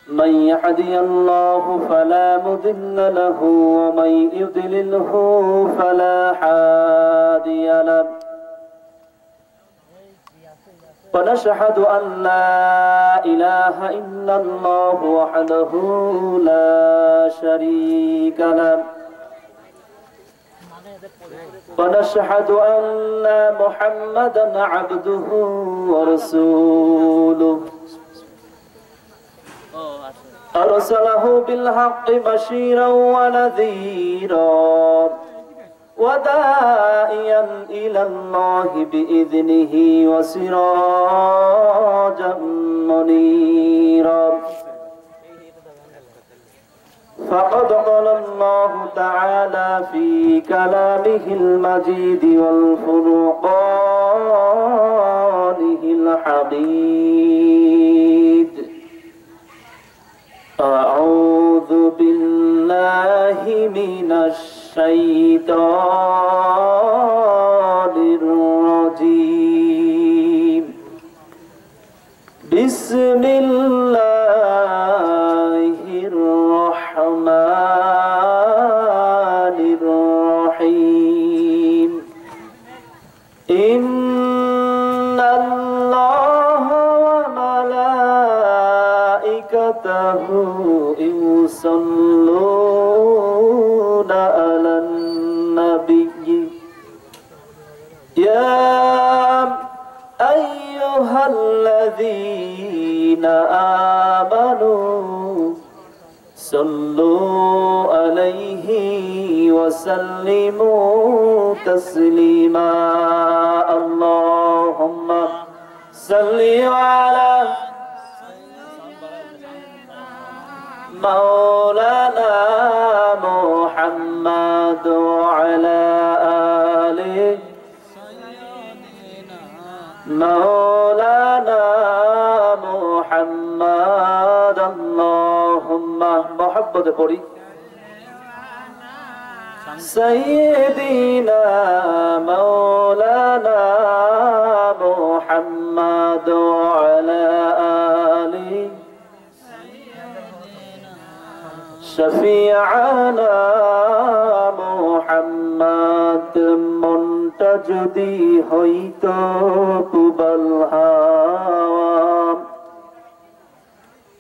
من يهدي الله فلا مضل له ومن يضلله فلا هادي له ونشهد أن لا إله إلا الله وحده لا شريك له ونشهد أن محمدا عبده ورسوله أرسله بالحق بشيرا ونذيرا وداعيا إلى الله بإذنه وسراجا منيرا فقد قال الله تعالى في كلامه المجيد والفرقانه الحميد أعوذ بالله من الشيطان الرجيم بسم الله الرحمن الرحيم إن الله وملائكته يصلون على النبي يا أيها الذين آمنوا صلوا عليه وسلموا تسليما اللهم صل على مولانا محمد وعلى آله مولانا محمد اللهم محبت پڑی سيدنا مولانا محمد وعلى آله شفيعنا محمد منتجدي হইতো কুবল হাওয়া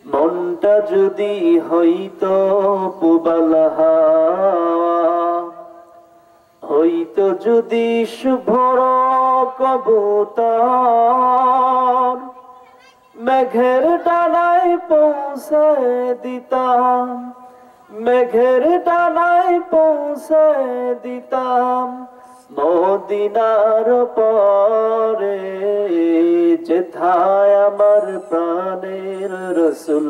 মনটা যদি হইতো কুবল হাওয়া হইতো যদি শুভ্র কবুতর মেঘের ডানায় পৌঁছে দিতাম মেঘের ডানায় পৌঁছে দিতাম মদিনার পরে যেথায় আমার প্রাণের রসুল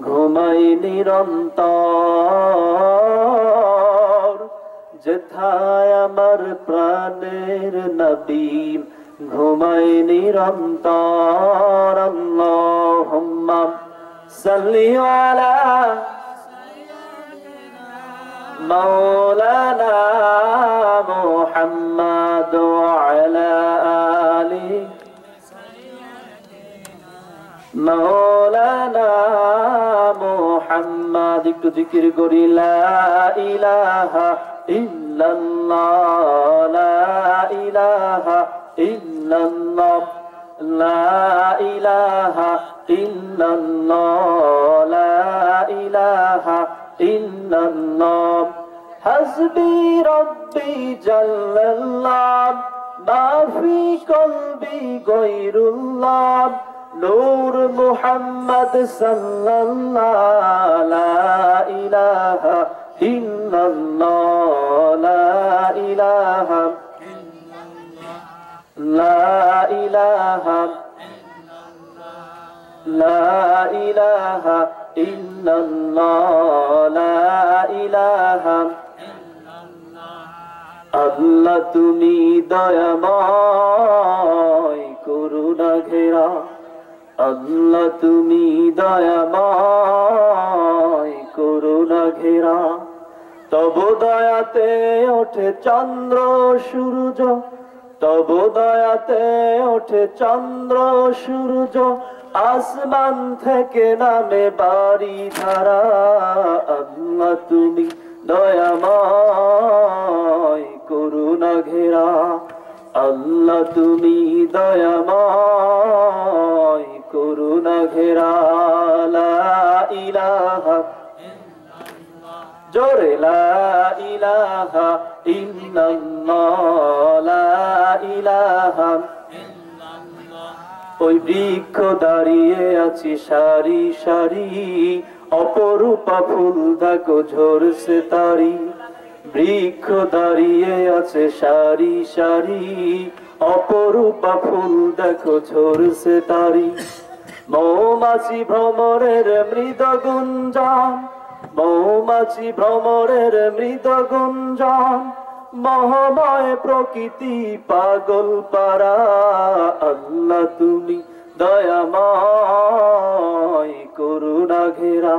ঘুমাই নিরন্তর যেথায় আমার প্রাণের নবী ঘুমাই নিরন্তর আল্লাহুম্মা সাল্লি আলা مولانا محمد وعلى آله مولانا محمد একটু জিকির করি লা ইলাহা ইল্লাল্লাহ লা ইলাহা ইল্লাল্লাহ লা ইলাহা ইল্লাল্লাহ লা ইলাহা ইল্লাল্লাহ হাসবি রব্বি জাল্লাল্লাহ মা ফি কলবি গায়রুল্লাহ নূর মুহাম্মদ সাল্লাল্লাহ লা ইলাহা ইল্লাল্লাহ লা ইলাহা লা ইলাহা লা ইলাহা ইল্লাল্লাহ লা ইলাহা আল্লাহ তুমি দয়াময় করুণা ঘেরা আল্লাহ তুমি দয়াময় করুণা ঘেরা তব দয়াতে ওঠে চন্দ্র সূর্য তব দয়াতে ওঠে চন্দ্র সূর্য আসমান থেকে নামে বাড়ি ধারা আল্লাহ তুমি দয়াময় করুণা ঘেরা আল্লাহ তুমি দয়াময় করুণা ঘেরা লা ইলাহা জোরে লা ইলাহা ইল্লাল্লাহ লা ইলাহা ওই বৃক্ষ দাঁড়িয়ে আছি সারি সারি অপরূপা ফুল দেখো ঝরছে তারি বৃক্ষ দাঁড়িয়ে আছে সারি সারি অপরূপা ফুল দেখো ঝরছে তারি মৌমাছি ভ্রমরের মৃদ গুঞ্জন মৌমাছি ভ্রমরের মৃদ গুঞ্জন মহাময় প্রকৃতি পাগল পারা আল্লাহ তুমি দয়াময় করুণা ঘেরা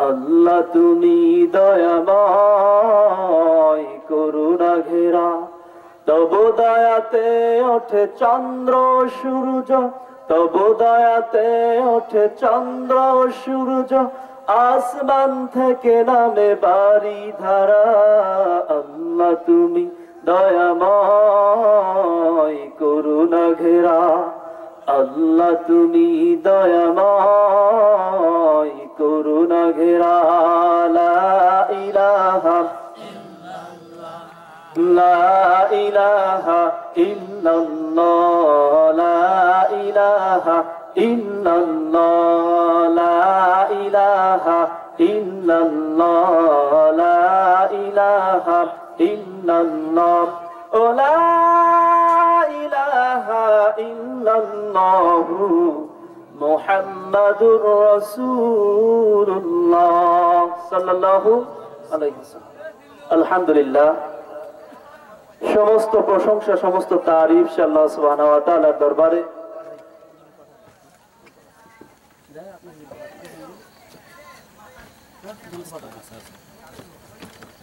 আল্লাহ তুমি দয়াময় করুণা ঘেরা তব দয়াতে ওঠে চন্দ্র সূর্য তব দয়াতে ওঠে চন্দ্র সূর্য আসমান থেকে নামে বাড়ি ধারা আল্লাহ তুমি দয়াময় করুণা ঘেরা আল্লাহ তুমি দয়াময় করুণা ঘেরা লা ইলাহা লা ইলাহা ইল্লাল্লাহ লা ইলাহা ইল্লাল্লাহ লা ইলাহা ইল্লাল্লাহ লা ইলাহা ইল্লাল্লাহ ও লা ইলাহা ইল্লাল্লাহ মুহাম্মাদুর রাসূলুল্লাহ সাল্লাল্লাহু আলাইহি ওয়াসাল্লাম আলহামদুলিল্লাহ সমস্ত প্রশংসা সমস্ত তারিফ আল্লাহ সুবহানাহু ওয়া তাআলার দরবারে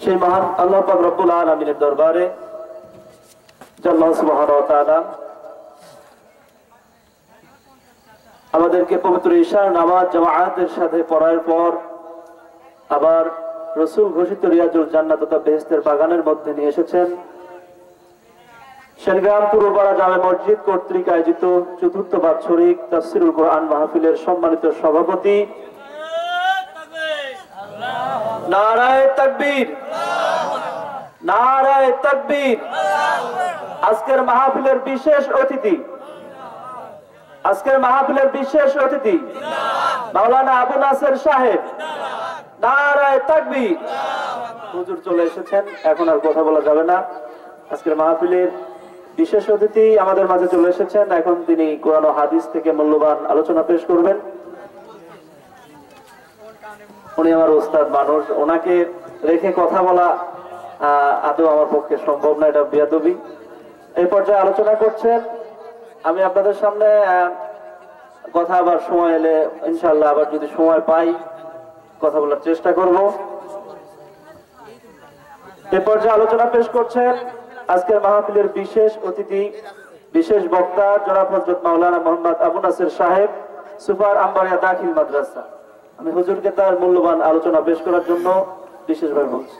সেই মহান আল্লাহ পাক রব্বুল আলামিনের দরবারে আল্লাহ সুবহানাহু ওয়া তাআলা আমাদেরকে পবিত্র ঈশার নামাজ জামাআতের সাথে পড়ার পর আবার রাসূল ঘোষিত রিয়াজুল জান্নাত তথা বেহেশতের বাগানের মধ্যে নিয়ে এসেছেন। সেনগ্রাম পূর্বপাড়া জামে মসজিদ কর্তৃক আয়োজিত চতুর্থ বাৎসরিক তাফসীরুল কোরআন মাহফিলের সম্মানিত সভাপতি নারায়ে তাকবীর নারায়ে তাকবীর। আজকের মাহফিলের বিশেষ অতিথি মাওলানা আবু নাসের সাহেব নারায়ে তাকবীর। হুজুর চলে এসেছেন, এখন আর কথা বলা যাবে না। আজকের মাহফিলের বিশেষ অতিথি আমাদের মাঝে চলে এসেছেন, এখন তিনি কোরআন ও হাদিস থেকে মূল্যবান আলোচনা পেশ করবেন। উনি আমার ওস্তাদ মানুষ, ওনাকে রেখে কথা বলা আদৌ আমার পক্ষে সম্ভব না, এটা বেয়াদবি। এই পর্যায়ে আলোচনা করছেন। আমি আপনাদের সামনে কথা আবার সময় এলে ইনশাআল্লাহ আবার যদি সময় পাই কথা বলার চেষ্টা করব। এই পর্যায়ে আলোচনা পেশ করছেন আজকের মাহফিলের বিশেষ অতিথি, বিশেষ বক্তা জনাব হযরত মাওলানা মোহাম্মদ আবু নাসের সাহেব, সুপার আম্বারিয়া দাখিল মাদ্রাসা। আমি হুজুরকে তার মূল্যবান আলোচনা পেশ করার জন্য বিশেষভাবে বলছি।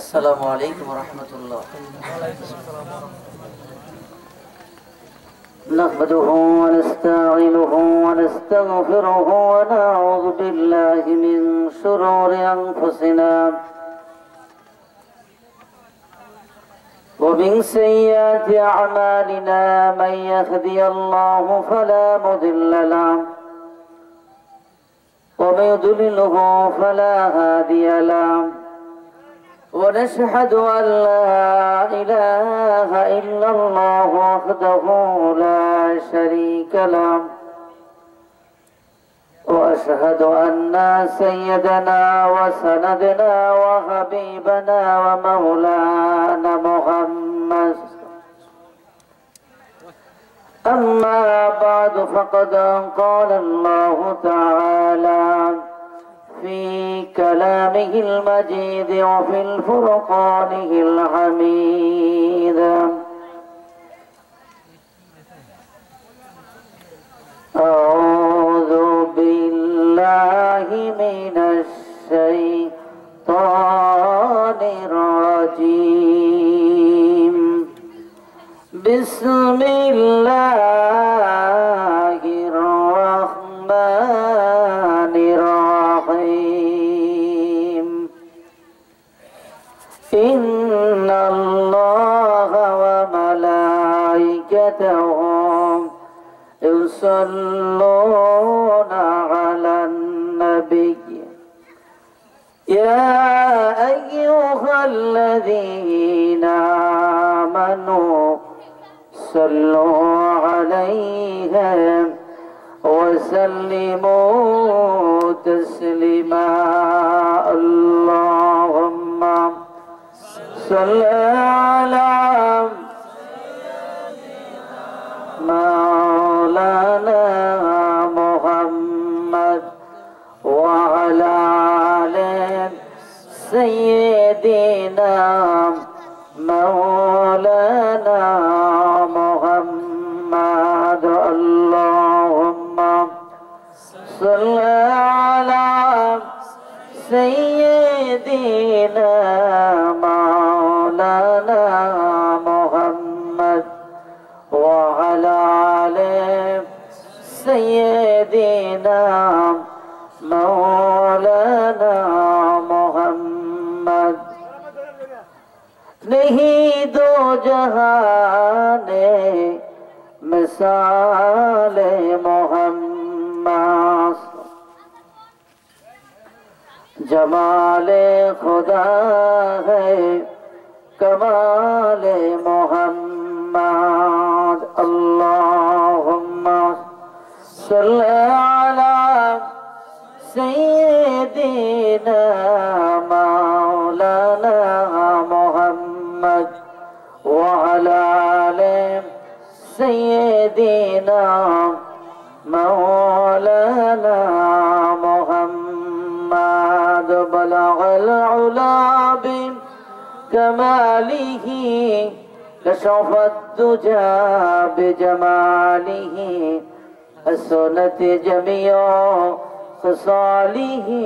السلام عليكم ورحمة الله. نحمده ونستعينه ونستغفره ونعوذ بالله من شرور أنفسنا ومن سيئات أعمالنا من يهدي الله فلا مضل له ومن يضلله فلا هادي له ونشهد أن لا إله إلا الله وحده لا شريك له وأشهد أن سيدنا وسندنا وحبيبنا ومولانا محمد أما بعد فقد قال الله تعالى في كلامه المجيد وفي الفرقانه الحميد أعوذ بالله من الشيطان الرجيم بسم الله الرحمن الرحيم إن الله وملائكته يصلون على النبي يا أيها الذين آمنوا صلوا عليه وسلموا تسليما اللهم صل على مولانا محمد وعلى آل سيدنا مولانا محمد اللهم صل على سيدنا مولانا محمد وعلى آل سيدنا مولانا محمد नहीं दो जहाने मिसाल मोहम्मद जमाले खुदा है कमाल मोहम्मद अल्लाहुम्मा सल्ली अला सय्यिदिना मौलाना मुहम्मद वअला आलि सय्यिदिना मौलाना मुहम्मद बलगल उला बिकमालिही कशफत दुजा बिजमालिही हसनत जमिया खसालिही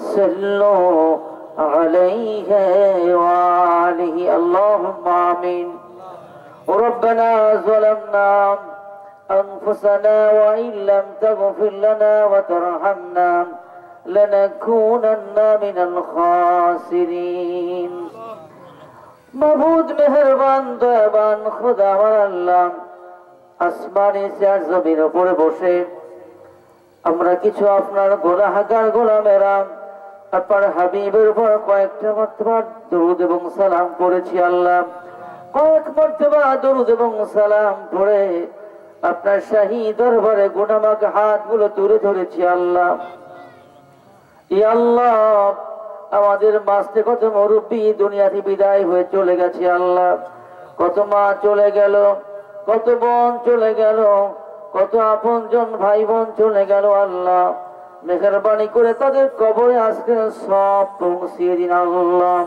सल्लो अलैहि वालिही अल्लाहुम्मा आमीन रब्बना ज़लमना अनफुसना व इन लम तग़फिर लना व तरहमना लनकूनन्ना मिनल खासिरीन मबूद मेहरबान दयाबान खुदा अल्लाह আসমানে চার জমির উপরে বসে আমরা কিছু আপনার গুনাহগার গোলামেরা আপনার হাবিবের উপর কয়েকটা মাত্রা দরুদ এবং সালাম পড়েছি আল্লাহ কয়েক মর্তবা দরুদ এবং সালাম পড়ে আপনার শাহী দরবারে গুনাহমাগ হাতগুলো তুলে ধরেছি আল্লাহ ইয়া আল্লাহ আমাদের মাঝ থেকে কত মুরব্বি দুনিয়াতে বিদায় হয়ে চলে গেছে আল্লাহ কত মা চলে গেল কত বোন চলে গেল কত আপনজন ভাই বোন চলে গেল আল্লাহ মেহেরবানি করে তাদের কবরে আজকে সব পৌঁছিয়ে দিন আল্লাহ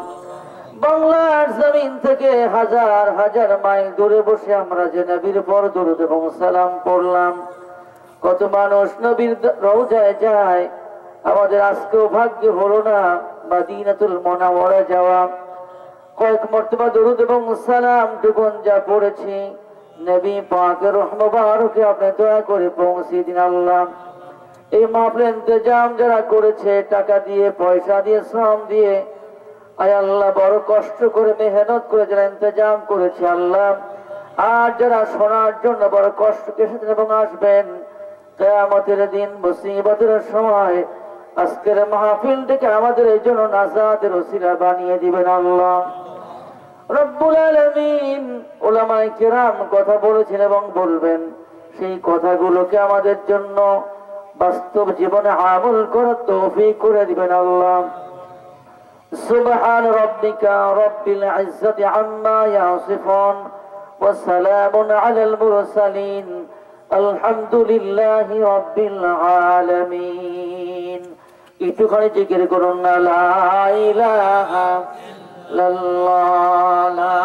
বাংলার জমিন থেকে হাজার হাজার মাইল দূরে বসে আমরা যে নবীর পর দরুদ এবং সালাম পড়লাম কত মানুষ নবীর রওজায় যায় আমাদের আজকেও ভাগ্য হলো না মদিনাতুল মুনাওয়ারা যাওয়া কয়েক মর্তবা দরুদ এবং সালাম যখন যা পড়েছি নবী পাকের রূহ মুবারকে আপনি দয়া করে পৌঁছে দিন আল্লাহ এই মাহফিলের ইন্তজাম যারা করেছে টাকা দিয়ে পয়সা দিয়ে শ্রম দিয়ে আয় আল্লাহ বড় কষ্ট করে মেহনত করে যারা ইন্তজাম করেছে আল্লাহ আর যারা শোনার জন্য বড় কষ্ট কেসেছেন এবং আসবেন কিয়ামতের দিন মুসিবতের সময় আজকের মাহফিলটাকে আমাদের এই জন্য নাজাতের ওসিলা বানিয়ে দিবেন আল্লাহ রব্বুল আলামিন। উলামায়ে কিরাম কথা বলেছেন এবং বলবেন, সেই কথাগুলোকে আমাদের জন্য বাস্তব জীবনে আমল করার তৌফিক করে দিবেন আল্লাহ। সুবহান রাব্বিকা রাব্বিল ইজ্জাতি আম্মা ইয়াসিফুন ওয়া সালামুন আলাল মুরসালিন আলহামদুলিল্লাহি রাব্বিল আলামিন। একটুখানি জিকির করুন না, লা ইলাহা ইল্লাল্লাহ, লা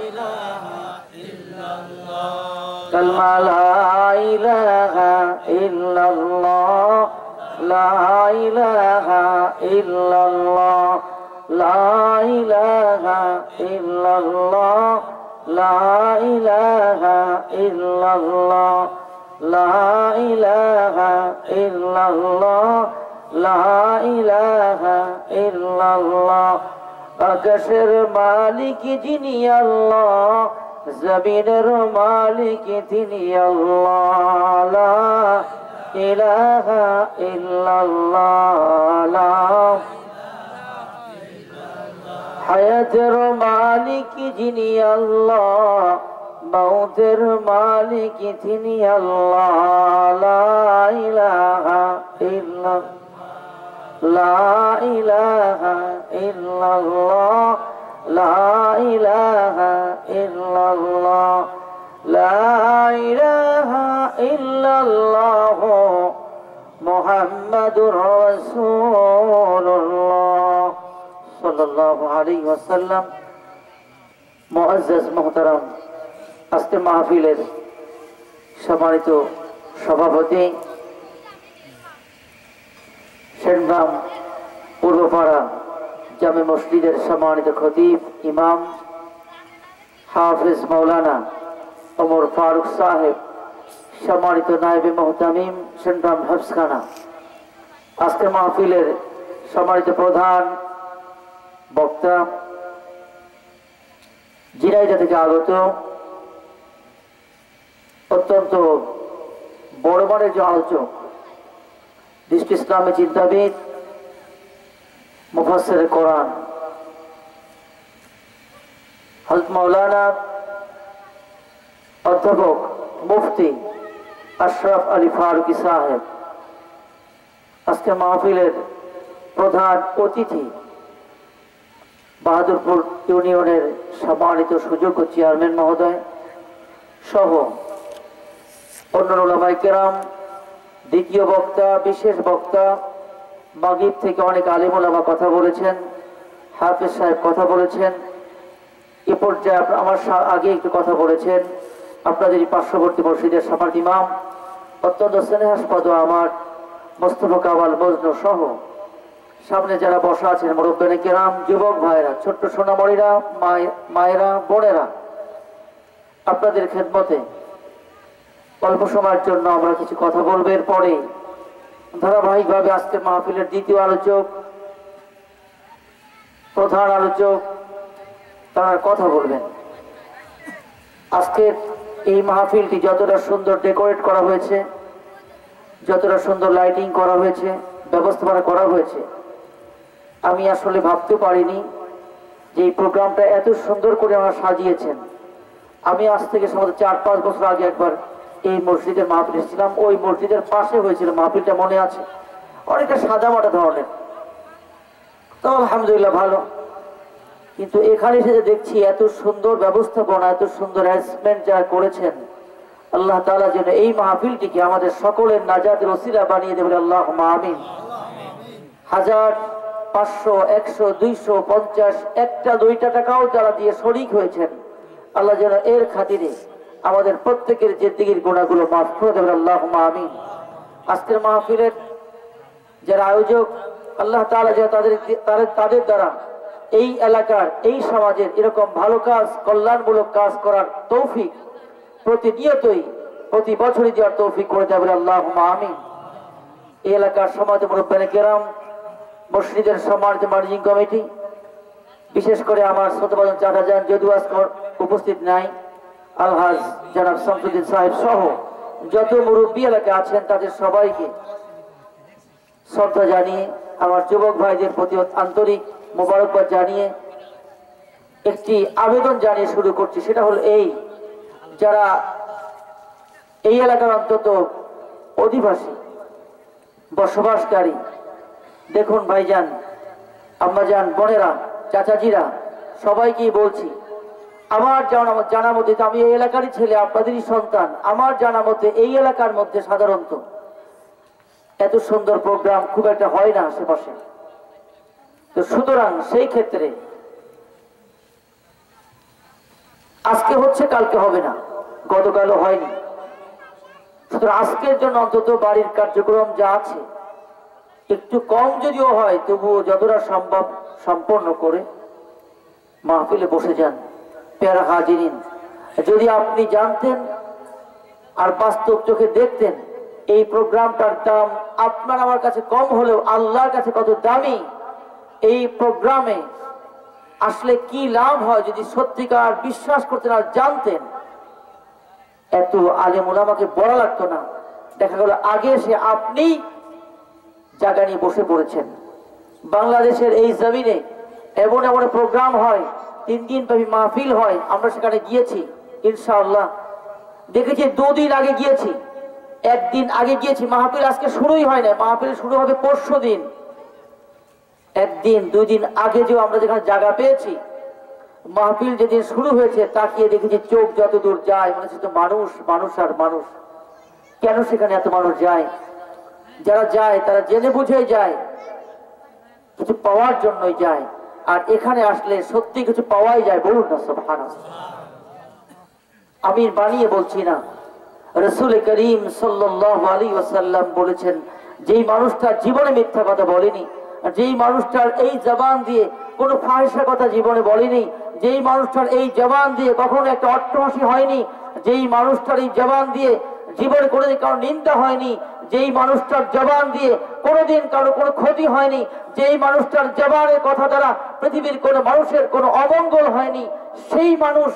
ইলাহা ইল্লাল্লাহ, কালমা লা ইলাহা ইল্লাল্লাহ, লা ইলাহা ইল্লাল্লাহ, লা ইলাহা ইল্লাল্লাহ, লা ইলাহা ইল্লাল্লাহ, লা ইলাহা ইল্লাল্লাহ, লা ইলাহা ইল্লাল্লাহ। আকাশের মালিক যিনি আল্লাহ, জমিনের মালিক তিনি আল্লাহ, লা ইলাহা ইল্লাল্লাহ। হায়াতের মালিক যিনি আল্লাহ, মৌতের মালিক তিনি আল্লাহ, লা ইলাহা ইল্লাল্লাহ, লা ইলাহা ইল্লাল্লাহ, লা ইলাহা ইল্লাল্লাহ, লা ইলাহা ইল্লাল্লাহ মুহাম্মাদুর রাসূলুল্লাহ সাল্লাল্লাহু আলাইহি ওয়াসাল্লাম। মুআজ্জাজ মুহতারাম, আজকে মাহফিলের সম্মানিত সভাপতি সেনগ্রাম পূর্বপাড়া জামে মসজিদের সম্মানিত খতিব ইমাম হাফিজ মাওলানা ওমর ফারুক সাহেব, সম্মানিত নায়েবে মুহতামিম সেনগ্রাম হাফসখানা, আজকে মাহফিলের সম্মানিত প্রধান বক্তা, ঝিনাইদহ থেকে আগত অত্যন্ত বড় মানের যে আলোচক, দৃষ্টি ইসলামী চিন্তাবিদ, মুফাসসির কোরআন হযরত মাওলানা অধ্যাপক মুফতি আশরাফ আলী ফারুকী সাহেব, আজকে মাহফিলের প্রধান অতিথি বাহাদুরপুর ইউনিয়নের সম্মানিত সুযোগ্য চেয়ারম্যান মহোদয় সহ অন্য উলামায়ে কেরাম, দ্বিতীয় বক্তা, বিশেষ বক্তা, মাগরিব থেকে অনেক আলেম ওলামা কথা বলেছেন, হাফেজ সাহেব কথা বলেছেন, এ পর্যায়ে আমার আগে একটু কথা বলেছেন আপনাদের এই পার্শ্ববর্তী মসজিদের সম্মানিত ইমাম, অত্যন্ত স্নেহাস্পদ আমার মোস্তফা কামাল মজনু সহ সামনে যারা বসা আছেন মুরব্বিয়ানে কেরাম, যুবক ভাইরা, ছোট্ট সোনামণিরা, মায়েরা, বোনেরা, আপনাদের খেদমতে অল্প সময়ের জন্য আমরা কিছু কথা বলবো। এরপরে ধারাবাহিকভাবে আজকের মাহফিলের দ্বিতীয় আলোচক, প্রধান আলোচক তারা কথা বলবেন। আজকের এই মাহফিলটি যতটা সুন্দর ডেকোরেট করা হয়েছে, যতটা সুন্দর লাইটিং করা হয়েছে, ব্যবস্থাপনা করা হয়েছে, আমি আসলে ভাবতে পারিনি যে এই প্রোগ্রামটা এত সুন্দর করে আমরা সাজিয়েছেন। আমি আজ থেকে সম্ভবত 4-5 বছর আগে একবার এই মসজিদের মাহফিল এসেছিলাম, ওই মসজিদের পাশে হয়েছিল মাহফিলটা, মনে আছে, অনেকটা সাদামাটা ধরনের, তো আলহামদুলিল্লাহ ভালো। কিন্তু এখানে এসে দেখছি এত সুন্দর ব্যবস্থাপনা, এত সুন্দর অ্যারেঞ্জমেন্ট যারা করেছেন, আল্লাহ তাআলা যেন এই মাহফিলটিকে আমাদের সকলের নাজাতের ওসিলা বানিয়ে দেবেন, আল্লাহুম্মা আমিন। 1000, 500, 100, 200, 50, 1টা 2টা টাকাও যারা দিয়ে শরীক হয়েছেন, আল্লাহ যেন এর খাতিরে আমাদের প্রত্যেকের জিন্দেগীর গুনাহগুলো মাফ করে দেবেন, আল্লাহুম্মা আমিন। আজকের মাহফিলের যারা আয়োজক, আল্লাহ তাআলা যেন তাদের দ্বারা এই এলাকার, এই সমাজের এরকম ভালো কাজ, কল্যাণমূলক কাজ করার তৌফিক প্রতিনিয়তই, প্রতি বছরই দেওয়ার তৌফিক করে দেবেন, আল্লাহুম্মা আমিন। এই এলাকার সমাজে মুরব্বিয়ানে কেরাম, মসজিদের সম্মানিত ম্যানেজিং কমিটি, বিশেষ করে আমার ছোটবাজান চাচাজান যদিও আজকে উপস্থিত নাই, আলহাজ জনাব শামসুদ্দিন সাহেব সহ যত মুরব্বী এলাকা আছেন তাদের সবাইকে শ্রদ্ধা জানিয়ে, আমার যুবক ভাইদের প্রতি আন্তরিক মোবারকবাদ জানিয়ে একটি আবেদন জানিয়ে শুরু করছি। সেটা হলো এই, যারা এই এলাকার অন্তত অধিবাসী বসবাসকারী, দেখুন ভাইজান, আম্মাজান, বোনেরা, চাচাজিরা, সবাইকেই বলছি, আমার জানা মতে, আমি এই এলাকারই ছেলে, আপনাদেরই সন্তান, আমার জানা মতে এই এলাকার মধ্যে সাধারণত এত সুন্দর প্রোগ্রাম খুব একটা হয় না আশেপাশে। তো সুতরাং সেই ক্ষেত্রে আজকে হচ্ছে, কালকে হবে না, গতকালও হয়নি। সুতরাং আজকের জন্য অন্তত বাড়ির কার্যক্রম যা আছে একটু কম যদিও হয়, তবুও যতটা সম্ভব সম্পন্ন করে মাহফিলে বসে যান। প্যারা হাজিরিন, যদি আপনি জানতেন আর বাস্তব চোখে দেখতেন এই প্রোগ্রামটার দাম আপনার আমার কাছে কম হলেও আল্লাহর কাছে কত দামি, এই প্রোগ্রামে আসলে কি লাভ হয় যদি সত্যিকার বিশ্বাস করতেন আর জানতেন, এত আলেম ওলামাকে বলা লাগতো না। দেখা গেল আগে এসে আপনি জায়গা নিয়ে বসে পড়েছেন। বাংলাদেশের এই জমিনে এমন এমন প্রোগ্রাম হয়, 3 দিন ব্যাপী মাহফিল হয়, আমরা সেখানে গিয়েছি ইনশাআল্লাহ। দেখেছি 2 দিন আগে গিয়েছি, 1 দিন আগে গিয়েছি, মাহফিল আজকে শুরুই হয় না, মাহফিল শুরু হবে পরশু দিন। 1 দিন 2 দিন আগে যে আমরা যেখানে জায়গা পেয়েছি, মাহফিল যেদিন শুরু হয়েছে তাকিয়ে দেখেছি চোখ যত দূর যায় মনে হচ্ছে তো মানুষ, মানুষ আর মানুষ। কেন সেখানে এত মানুষ যায়? যারা যায় তারা জেনে বুঝে যায়, কিছু পাওয়ার জন্যই যায়। আর এখানে আসলে সত্যি কিছু পাওয়াই যায়, বলুন না সুবহানাল্লাহ। আমি বানিয়ে বলছি না, রাসূল করিম সাল্লাল্লাহু আলাইহি ওয়াসাল্লাম বলেছেন, যেই মানুষটা জীবনে মিথ্যা কথা বলেনি, যেই মানুষটার এই জবান দিয়ে কোনো ফাহিশা কথা জীবনে বলেনি, যেই মানুষটার এই জবান দিয়ে কখনো একটা অট্টহাসি হয়নি, যেই মানুষটার এই জবান দিয়ে জীবনে কোনোদিন কারো নিন্দা হয়নি, যেই মানুষটার জবান দিয়ে কোনোদিন কারো কোনো ক্ষতি হয়নি, যেই মানুষটার জবানের কথা দ্বারা পৃথিবীর কোনো মানুষের কোনো অমঙ্গল হয়নি, সেই মানুষ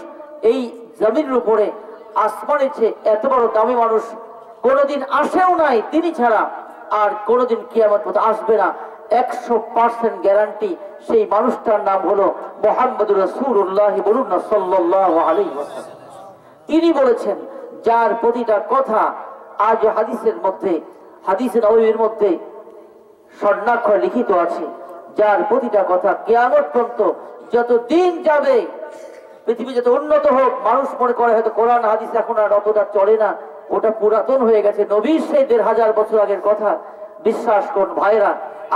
এই জমিনের উপরে আসমানের চেয়ে এত বড় দামি মানুষ কোনোদিন আসেও নাই তিনি ছাড়া, আর কোনোদিন কিয়ামত পর্যন্ত আসবে না। 100% গ্যারান্টি। সেই মানুষটার নাম হলো মুহাম্মদুর রাসূলুল্লাহ, বলুন না সাল্লাল্লাহু আলাইহি ওয়াসাল্লাম। তিনি বলেছেন, যার প্রতিটা কথা আজ হাদিসের মধ্যে, হাদিসে নববীর মধ্যে স্বর্ণাক্ষরে লিখিত আছে, যার প্রতিটা কথা কিয়ামত পর্যন্ত যত দিন যাবে, পৃথিবী যত উন্নত হোক, মানুষ মনে করে হয়তো কোরআন হাদিস এখন আর অতটা চলে না, ওটা পুরাতন হয়ে গেছে, নবীর সেই 1500 বছর আগের কথা। বিশ্বাস করুন ভাইরা,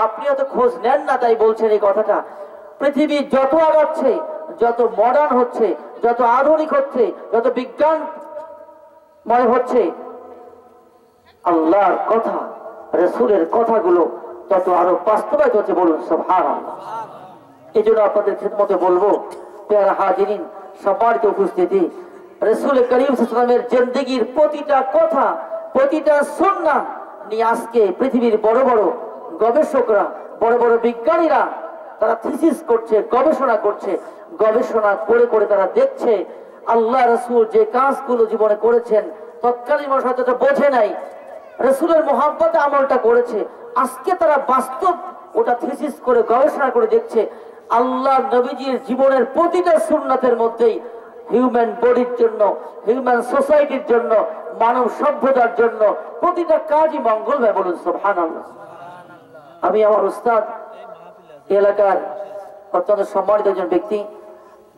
আপনিও তো খোঁজ নেন না, তাই বলছেন এই কথাটা। পৃথিবী যত আগাচ্ছে, যত মডার্ন হচ্ছে, যত আধুনিক হচ্ছে, যত বিজ্ঞানময় হচ্ছে, আল্লাহর কথা, রাসূলের কথাগুলো তত আরো বাস্তবায়িত হচ্ছে, বলুন সুবহানাল্লাহ। এই জন্য আপনাদের খিদমতে বলবো, প্যারা হাজিরিন, সম্মানিত উপস্থিতি, রাসূল করিম সাল্লাল্লাহু আলাইহি ওয়াসাল্লামের জিন্দেগীর প্রতিটা কথা, প্রতিটা সুন্নাহ নিয়ে আজকে পৃথিবীর বড় বড় গবেষকরা, বড় বড় বিজ্ঞানীরা তারা থিসিস করছে, গবেষণা করছে, গবেষণা করে করে তারা দেখছে আল্লাহ রাসূল যে কাজগুলো জীবনে করেছেন, তৎকালীন মানুষ হয়তো বোঝে নাই, রাসূলের মুহাব্বতে আমলটা করেছে, আজকে তারা বাস্তব ওটা থিসিস করে গবেষণা করে দেখছে আল্লাহ নবীজির জীবনের প্রতিটা সুন্নাতের মধ্যেই হিউম্যান বডির জন্য, হিউম্যান সোসাইটির জন্য, মানব সভ্যতার জন্য প্রতিটা কাজই মঙ্গলময়, বলুন সুবহানাল্লাহ। আমি আমার উস্তাদ, এলাকার অত্যন্ত সম্মানিত একজন ব্যক্তি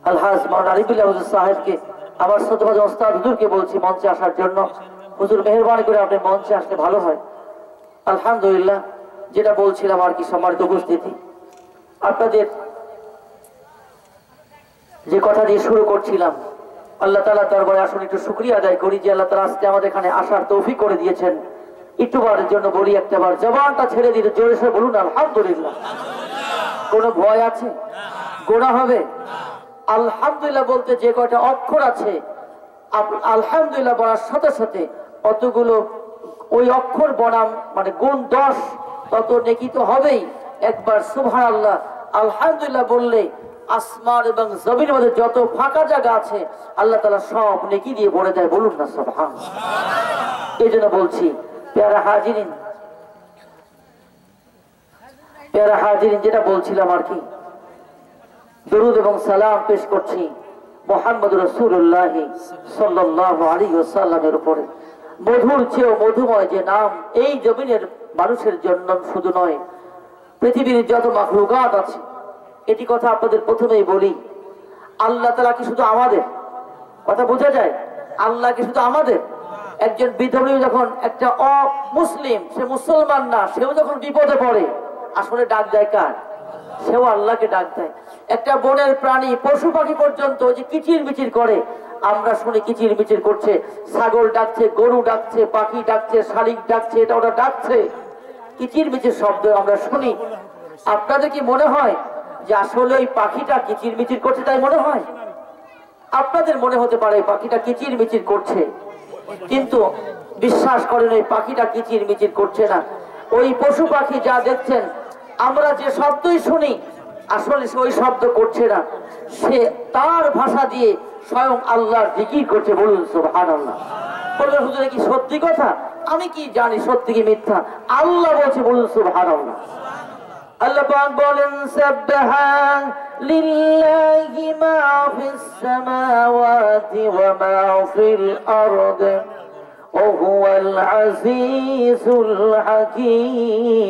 আলহাজ মাওলানা আরিফুল্লাহ হুজুর সাহেবকে, আমার শ্রদ্ধেয় উস্তাদ হুজুরকে বলছি মঞ্চে আসার জন্য। হুজুর মেহেরবানি করে আপনি মঞ্চে আসলে ভালো হয়। আলহামদুলিল্লাহ, যেটা বলছিলাম আর কি, সম্মানিত উপস্থিতি, আপনাদের যে কথা দিয়ে শুরু করছিলাম, আল্লাহ তাআলার দরবারে আসুন একটু শুকরিয়া আদায় করি যে আল্লাহ তাআলা আজকে আমাদের এখানে আসার তৌফিক করে দিয়েছেন। একটু বারের জন্য বলি, একটা বার জবানটা ছেড়ে দিতে জোরে সে বলুন আলহামদুলিল্লাহ। কোনো ভয় আছে? গোনা হবে? আলহামদুলিল্লাহ বলতে যে কয়টা অক্ষর আছে, আলহামদুলিল্লাহ বলার সাথে সাথে অতগুলো ওই অক্ষর বনাম মানে গুণ 10 তত নেকি তো হবেই। একবার সুবহানাল্লাহ আলহামদুলিল্লাহ বললে আসমান এবং জমিনের মধ্যে যত ফাঁকা জায়গা আছে আল্লাহ তাআলা সব নেকি দিয়ে ভরে দেয়, বলুন না সুবহানাল্লাহ। এই জন্য বলছি পেয়ারা হাজিরিন, যেটা বলছিলাম আর কি, দরুদ এবং সালাম পেশ করছি মুহাম্মদ রাসূলুল্লাহ সাল্লাল্লাহু আলাইহি ওয়াসাল্লামের উপরে। মধুর চেয়েও মধুময় যে নাম এই জমিনের মানুষের জন্য শুধু নয়, পৃথিবীর যত মাখলুকাত আছে, এটি কথা আপনাদের প্রথমেই বলি, আল্লাহ তাআলা কি শুধু আমাদের? কথা বোঝা যায়? আল্লাহ কি শুধু আমাদের? একজন বিধর্মী যখন, একটা অমুসলিম, সে মুসলমান না, সেও যখন বিপদে পড়ে আসলে ডাক দেয় কার? সেও আল্লাহকে ডাক দেয়। একটা বনের প্রাণী, পশু পাখি পর্যন্ত যে কিচির মিচির করে, আমরা শুনি কিচির মিচির করছে, ছাগল ডাকছে, গরু ডাকছে, পাখি ডাকছে, শালিক ডাকছে, এটা ওটা ডাকছে, কিচির মিচির শব্দ আমরা শুনি। আপনাদের কি মনে হয় যে আসলে ওই পাখিটা কিচির মিচির করছে তাই মনে হয়? আপনাদের মনে হতে পারে পাখিটা কিচির মিচির করছে, কিন্তু বিশ্বাস করেন ওই পাখিটা কিচির মিচির করছে না। ওই পশু পাখি যা দেখছেন, আমরা যে শব্দই শুনি, আসলে সে ওই শব্দ করছে না, সে তার ভাষা দিয়ে স্বয়ং আল্লাহর জিকির করছে। বলুন সুবহানাল্লাহ। বলবেন হুজুর কি সত্যি কথা? আমি কি জানি সত্যি কি মিথ্যা? আল্লাহ বলছে, বলুন সুবহানাল্লাহ। আল্লাহ পাক বলেন সাব্বাহা লিল্লাহি মা ফিস সামাওয়াতি ওয়া মা ফিল আরদি ওয়া হুয়াল আজিজুল হাকীম।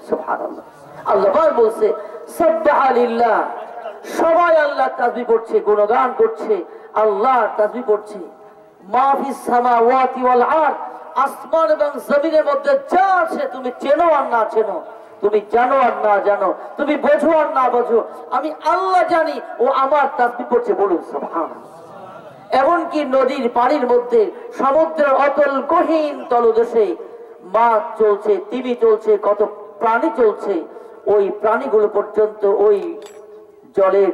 সুবহানাল্লাহ। আল্লাহ পাক বলছে সাব্বাহা লিল্লাহ, সবাই আল্লাহর তাসবিহ করছে, গুণগান করছে, আল্লাহর তাসবিহ করছে। মা ফিস সামাওয়াতি ওয়াল আরদ, আসমান এবং জমিনের মধ্যে যা আছে, তুমি চেনো আর না চেনো, তুমি জানো আর না জানো, তুমি বোঝো আর না বোঝো, আমি আল্লাহ জানি, ও আমার তাসবিহ করছে। বলুন সুবহানাল্লাহ। এমনকি নদীর পানির মধ্যে, সমুদ্রের অতল গহীন তলদেশে মাছ চলছে, তিমি চলছে, কত প্রাণী চলছে, ওই প্রাণীগুলো পর্যন্ত, ওই জলের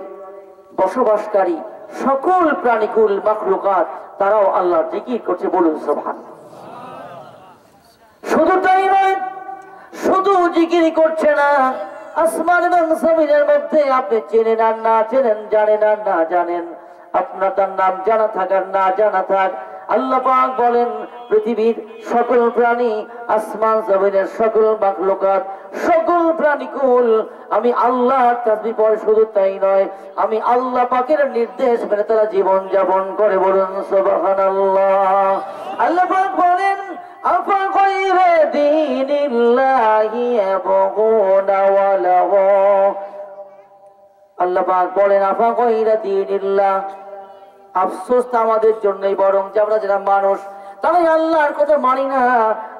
বসবাসকারী সকল প্রাণীকুল মাখলুকাত, তারাও আল্লাহর জিকির করছে। বলুন সুবহানাল্লাহ। শুধু তাই নয়, শুধু জিকির করছে না, আসমান এবং জমিনের মধ্যে আপনি চেনেন আর না চেনেন, জানেন আর না জানেন, আপনার তার নাম জানা থাক আর না জানা থাক, আল্লাহ পাক বলেন পৃথিবীর সকল প্রাণী, আসমান জমিনের সকল মাখলুকাত, সকল প্রাণীকুল আমি আল্লাহর তাসবিহ পড়ে। শুধু তাই নয়, আমি আল্লাহ পাকের নির্দেশ মেনে তারা জীবন যাপন করে। বলুন সুবহানাল্লাহ। আল্লাহ পাক বলেন আফাগায়রা দীনিল্লাহি ইয়াবগুনা ওয়া লাহু, আল্লাহ পাক বলেন আফাগায়রা দীনিল্লাহ, আফসোস আমাদের জন্যই, বরং যে আমরা যারা মানুষ তারাই আল্লাহর কথা মানি না,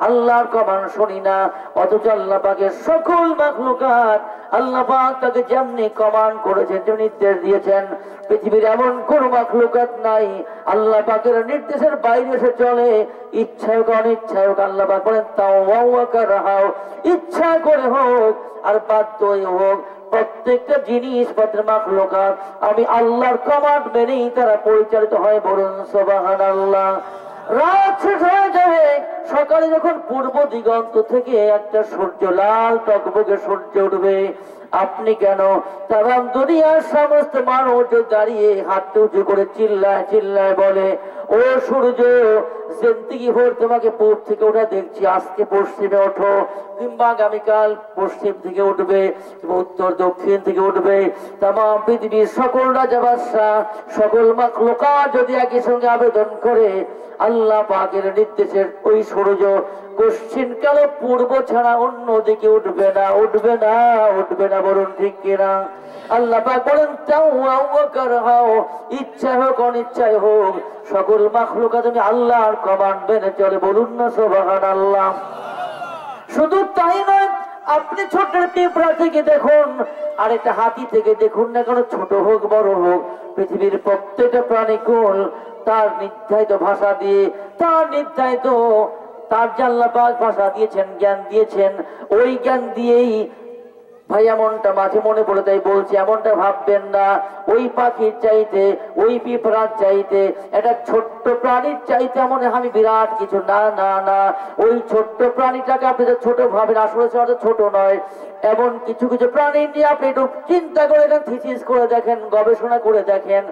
আল্লাহর কমান শুনি না, অথচ আল্লাহ পাকের সকল মাখলুকাত আল্লাহ পাক তাকে যেমনি কমান করেছেন, যেমনি নির্দেশ দিয়েছেন, পৃথিবীর এমন কোন মাখলুকাত নাই আল্লাহ পাকের নির্দেশের বাইরে এসে চলে। ইচ্ছা হোক অনিচ্ছা হোক, আল্লাহ পাক বলেন তাও ওয়াকারহাও, ইচ্ছা করে হোক আর বাধ্যই হোক, প্রত্যেকটা জিনিসপত্রের মাখলুকাত আমি আল্লাহর কমান্ড মেনেই তারা পরিচালিত হয়। বলুন সুবহানাল্লাহ। রাত শেষ হয়ে যাবে, সকালে যখন পূর্ব দিগন্ত থেকে একটা সূর্য, লাল টকবকে সূর্য উঠবে, আপনি কেন তাম দুনিয়ার সমস্ত মানুষ দাঁড়িয়ে হাত উঁচু করে চিল্লায় চিল্লায় বলে, ও সূর্য, জিন্দেগি ভোর তোমাকে পূর্ব থেকে ওঠা দেখছি, আজকে পশ্চিমে ওঠো, কিংবা আগামীকাল পশ্চিম থেকে উঠবে, উত্তর দক্ষিণ থেকে উঠবে। তামাম পৃথিবীর সকল রাজা বাদশাহ, সকল মাখলুকাত যদি একই সঙ্গে আবেদন করে, আল্লাহ পাকের নির্দেশের ওই সূর্য পশ্চিম কাল পূর্ব ছাড়া অন্য দিকে উঠবে না, উঠবে না, উঠবে না। বলুন ঠিক কিনা? আল্লাহ পাক বলেন তাও ওয়াকারহাও, ইচ্ছা হোক অনিচ্ছায় হোক, সকল মাখলুকাত আমি আল্লাহর কমান্ড মেনে চলে। বলুন না সুবহানাল্লাহ। শুধু তাই নয়, আপনি ছোট পিঁপড়া থেকে দেখুন আর একটা হাতি থেকে দেখুন না কেন, ছোট হোক বড় হোক, পৃথিবীর প্রত্যেকটা প্রাণীকুল তার নির্ধারিত ভাষা দিয়ে, তার নির্ধারিত, তার যে আল্লাহ পাক ভাষা দিয়েছেন, জ্ঞান দিয়েছেন, ওই জ্ঞান দিয়েই ভাই এমনটা মাঝে মনে পড়ে তাই বলছি, এমনটা ভাববেন না ওই পাখির চাইতে, ওই পিঁপড়ার চাইতে, একটা ছোট্ট প্রাণীর চাইতে এমন আমি বিরাট কিছু না। না না, ওই ছোট্ট প্রাণীটাকে আপনি যে ছোট ভাবেন, আসলে সেটা ছোট নয়। এমন কিছু কিছু প্রাণী নিয়ে আপনি একটু চিন্তা করে দেখেন, থিসিস করে দেখেন, গবেষণা করে দেখেন,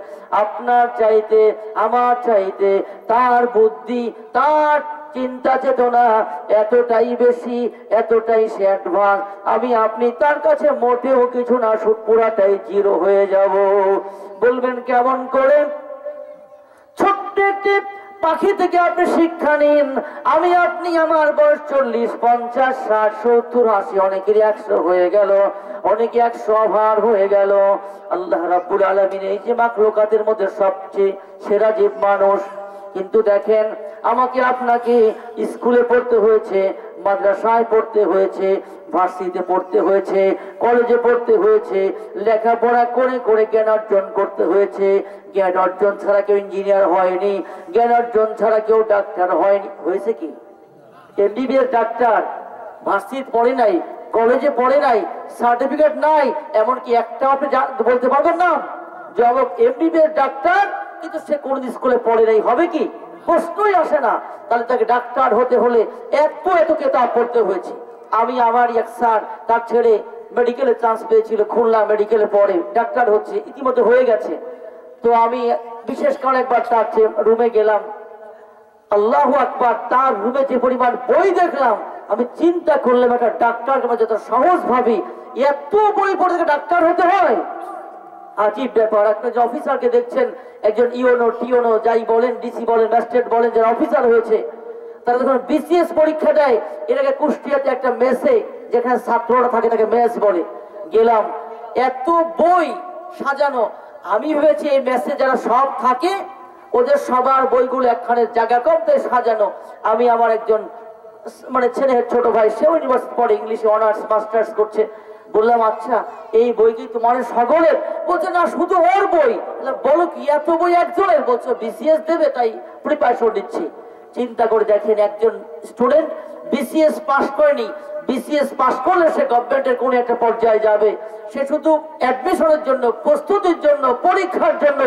আপনার চাইতে, আমার চাইতে তার বুদ্ধি, তার চিন্তা চেতনা এতটাই বেশি, এতটাই সে অ্যাডভান্স। আমি আপনি তার কাছে মোটেও কিছু না, পুরাটাই জিরো হয়ে যাব। বলবেন কেমন করে? ছোট্ট একটি পাখি থেকে আপনি শিক্ষা নিন। আমি আপনি, আমার বয়স 40, 50, 60, 70, 80, অনেকের 100 হয়ে গেল, অনেকে 100 ওভার হয়ে গেল। আল্লাহ রাব্বুল আলামিন এই যে মাখলুকাতের মধ্যে সবচেয়ে সেরা জীব মানুষ, কিন্তু দেখেন আমাকে আপনাকে স্কুলে পড়তে হয়েছে, মাদ্রাসায় পড়তে হয়েছে, ভার্সিটিতে পড়তে হয়েছে, কলেজে পড়তে হয়েছে, লেখাপড়া করে করে জ্ঞান অর্জন করতে হয়েছে। জ্ঞান অর্জন ছাড়া কেউ ইঞ্জিনিয়ার হয়নি, জ্ঞান অর্জন ছাড়া কেউ ডাক্তার হয়নি। হয়েছে কি? এমবিবিএস ডাক্তার ভার্সিটি পড়ে নাই, কলেজে পড়ে নাই, সার্টিফিকেট নাই, এমনকি একটা আপনি বলতে পারবেন না যে এমবিবিএস ডাক্তার, কিন্তু সে কোন স্কুলে পড়ে নাই, হবে কি? প্রশ্নই আসে না। তাহলে তাকে ডাক্তার হতে হলে এত এত কিতাব পড়তে হয়েছে। আমি আমার এক স্যার, তার ছেড়ে মেডিকেলে চান্স পেয়েছিল, খুলনা মেডিকেলে পড়ে ডাক্তার হচ্ছে, ইতিমধ্যে হয়ে গেছে। তো আমি বিশেষ করে একবার তার রুমে গেলাম, আল্লাহু আকবার, তার রুমে যে পরিমাণ বই দেখলাম, আমি চিন্তা করলাম একটা ডাক্তার যত সহজ ভাবি, এত বই পড়ে ডাক্তার হতে হয়, আজীব ব্যাপার। আপনি যে অফিসারকে দেখছেন, একজন ইওনো টিওনো যাই বলেন, ডিসি বলেন, ম্যাজিস্ট্রেট বলেন, যারা অফিসার হয়েছে, তারা যখন বিসিএস পরীক্ষা দেয়, এর আগে কুষ্টিয়াতে একটা মেসে যেখানে ছাত্ররা থাকে তাকে মেস বলে, গেলাম, এত বই সাজানো। আমি ভেবেছি এই মেসে যারা সব থাকে ওদের সবার বইগুলো একখানে জায়গা কমতে সাজানো। আমি আমার একজন ছেলের ছোট ভাই, সেও ইউনিভার্সিটি পড়ে, ইংলিশে অনার্স মাস্টার্স করছে, বললাম আচ্ছা এই বই কি তোমার সকলের? বলছে না, শুধু ওর বই। বলো কি, এত বই একজনের? বলছো বিসিএস দেবে তাই প্রিপারেশন নিচ্ছি। চিন্তা করে দেখেন, একজন স্টুডেন্ট বিসিএস পাস করেনি, বিসিএস পাস করলে সে গভর্নমেন্টের কোন একটা পর্যায়ে যাবে, সে শুধু অ্যাডমিশনের জন্য, প্রস্তুতির জন্য, পরীক্ষার জন্য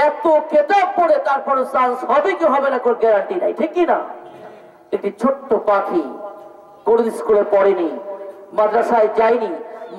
এত কিতাব পড়ে তারপরে চান্স হবে কি হবে না কোনো গ্যারান্টি নাই, ঠিক কি না? একটি ছোট্ট পাখি কোন স্কুলে পড়েনি, মাদ্রাসায় যায়নি,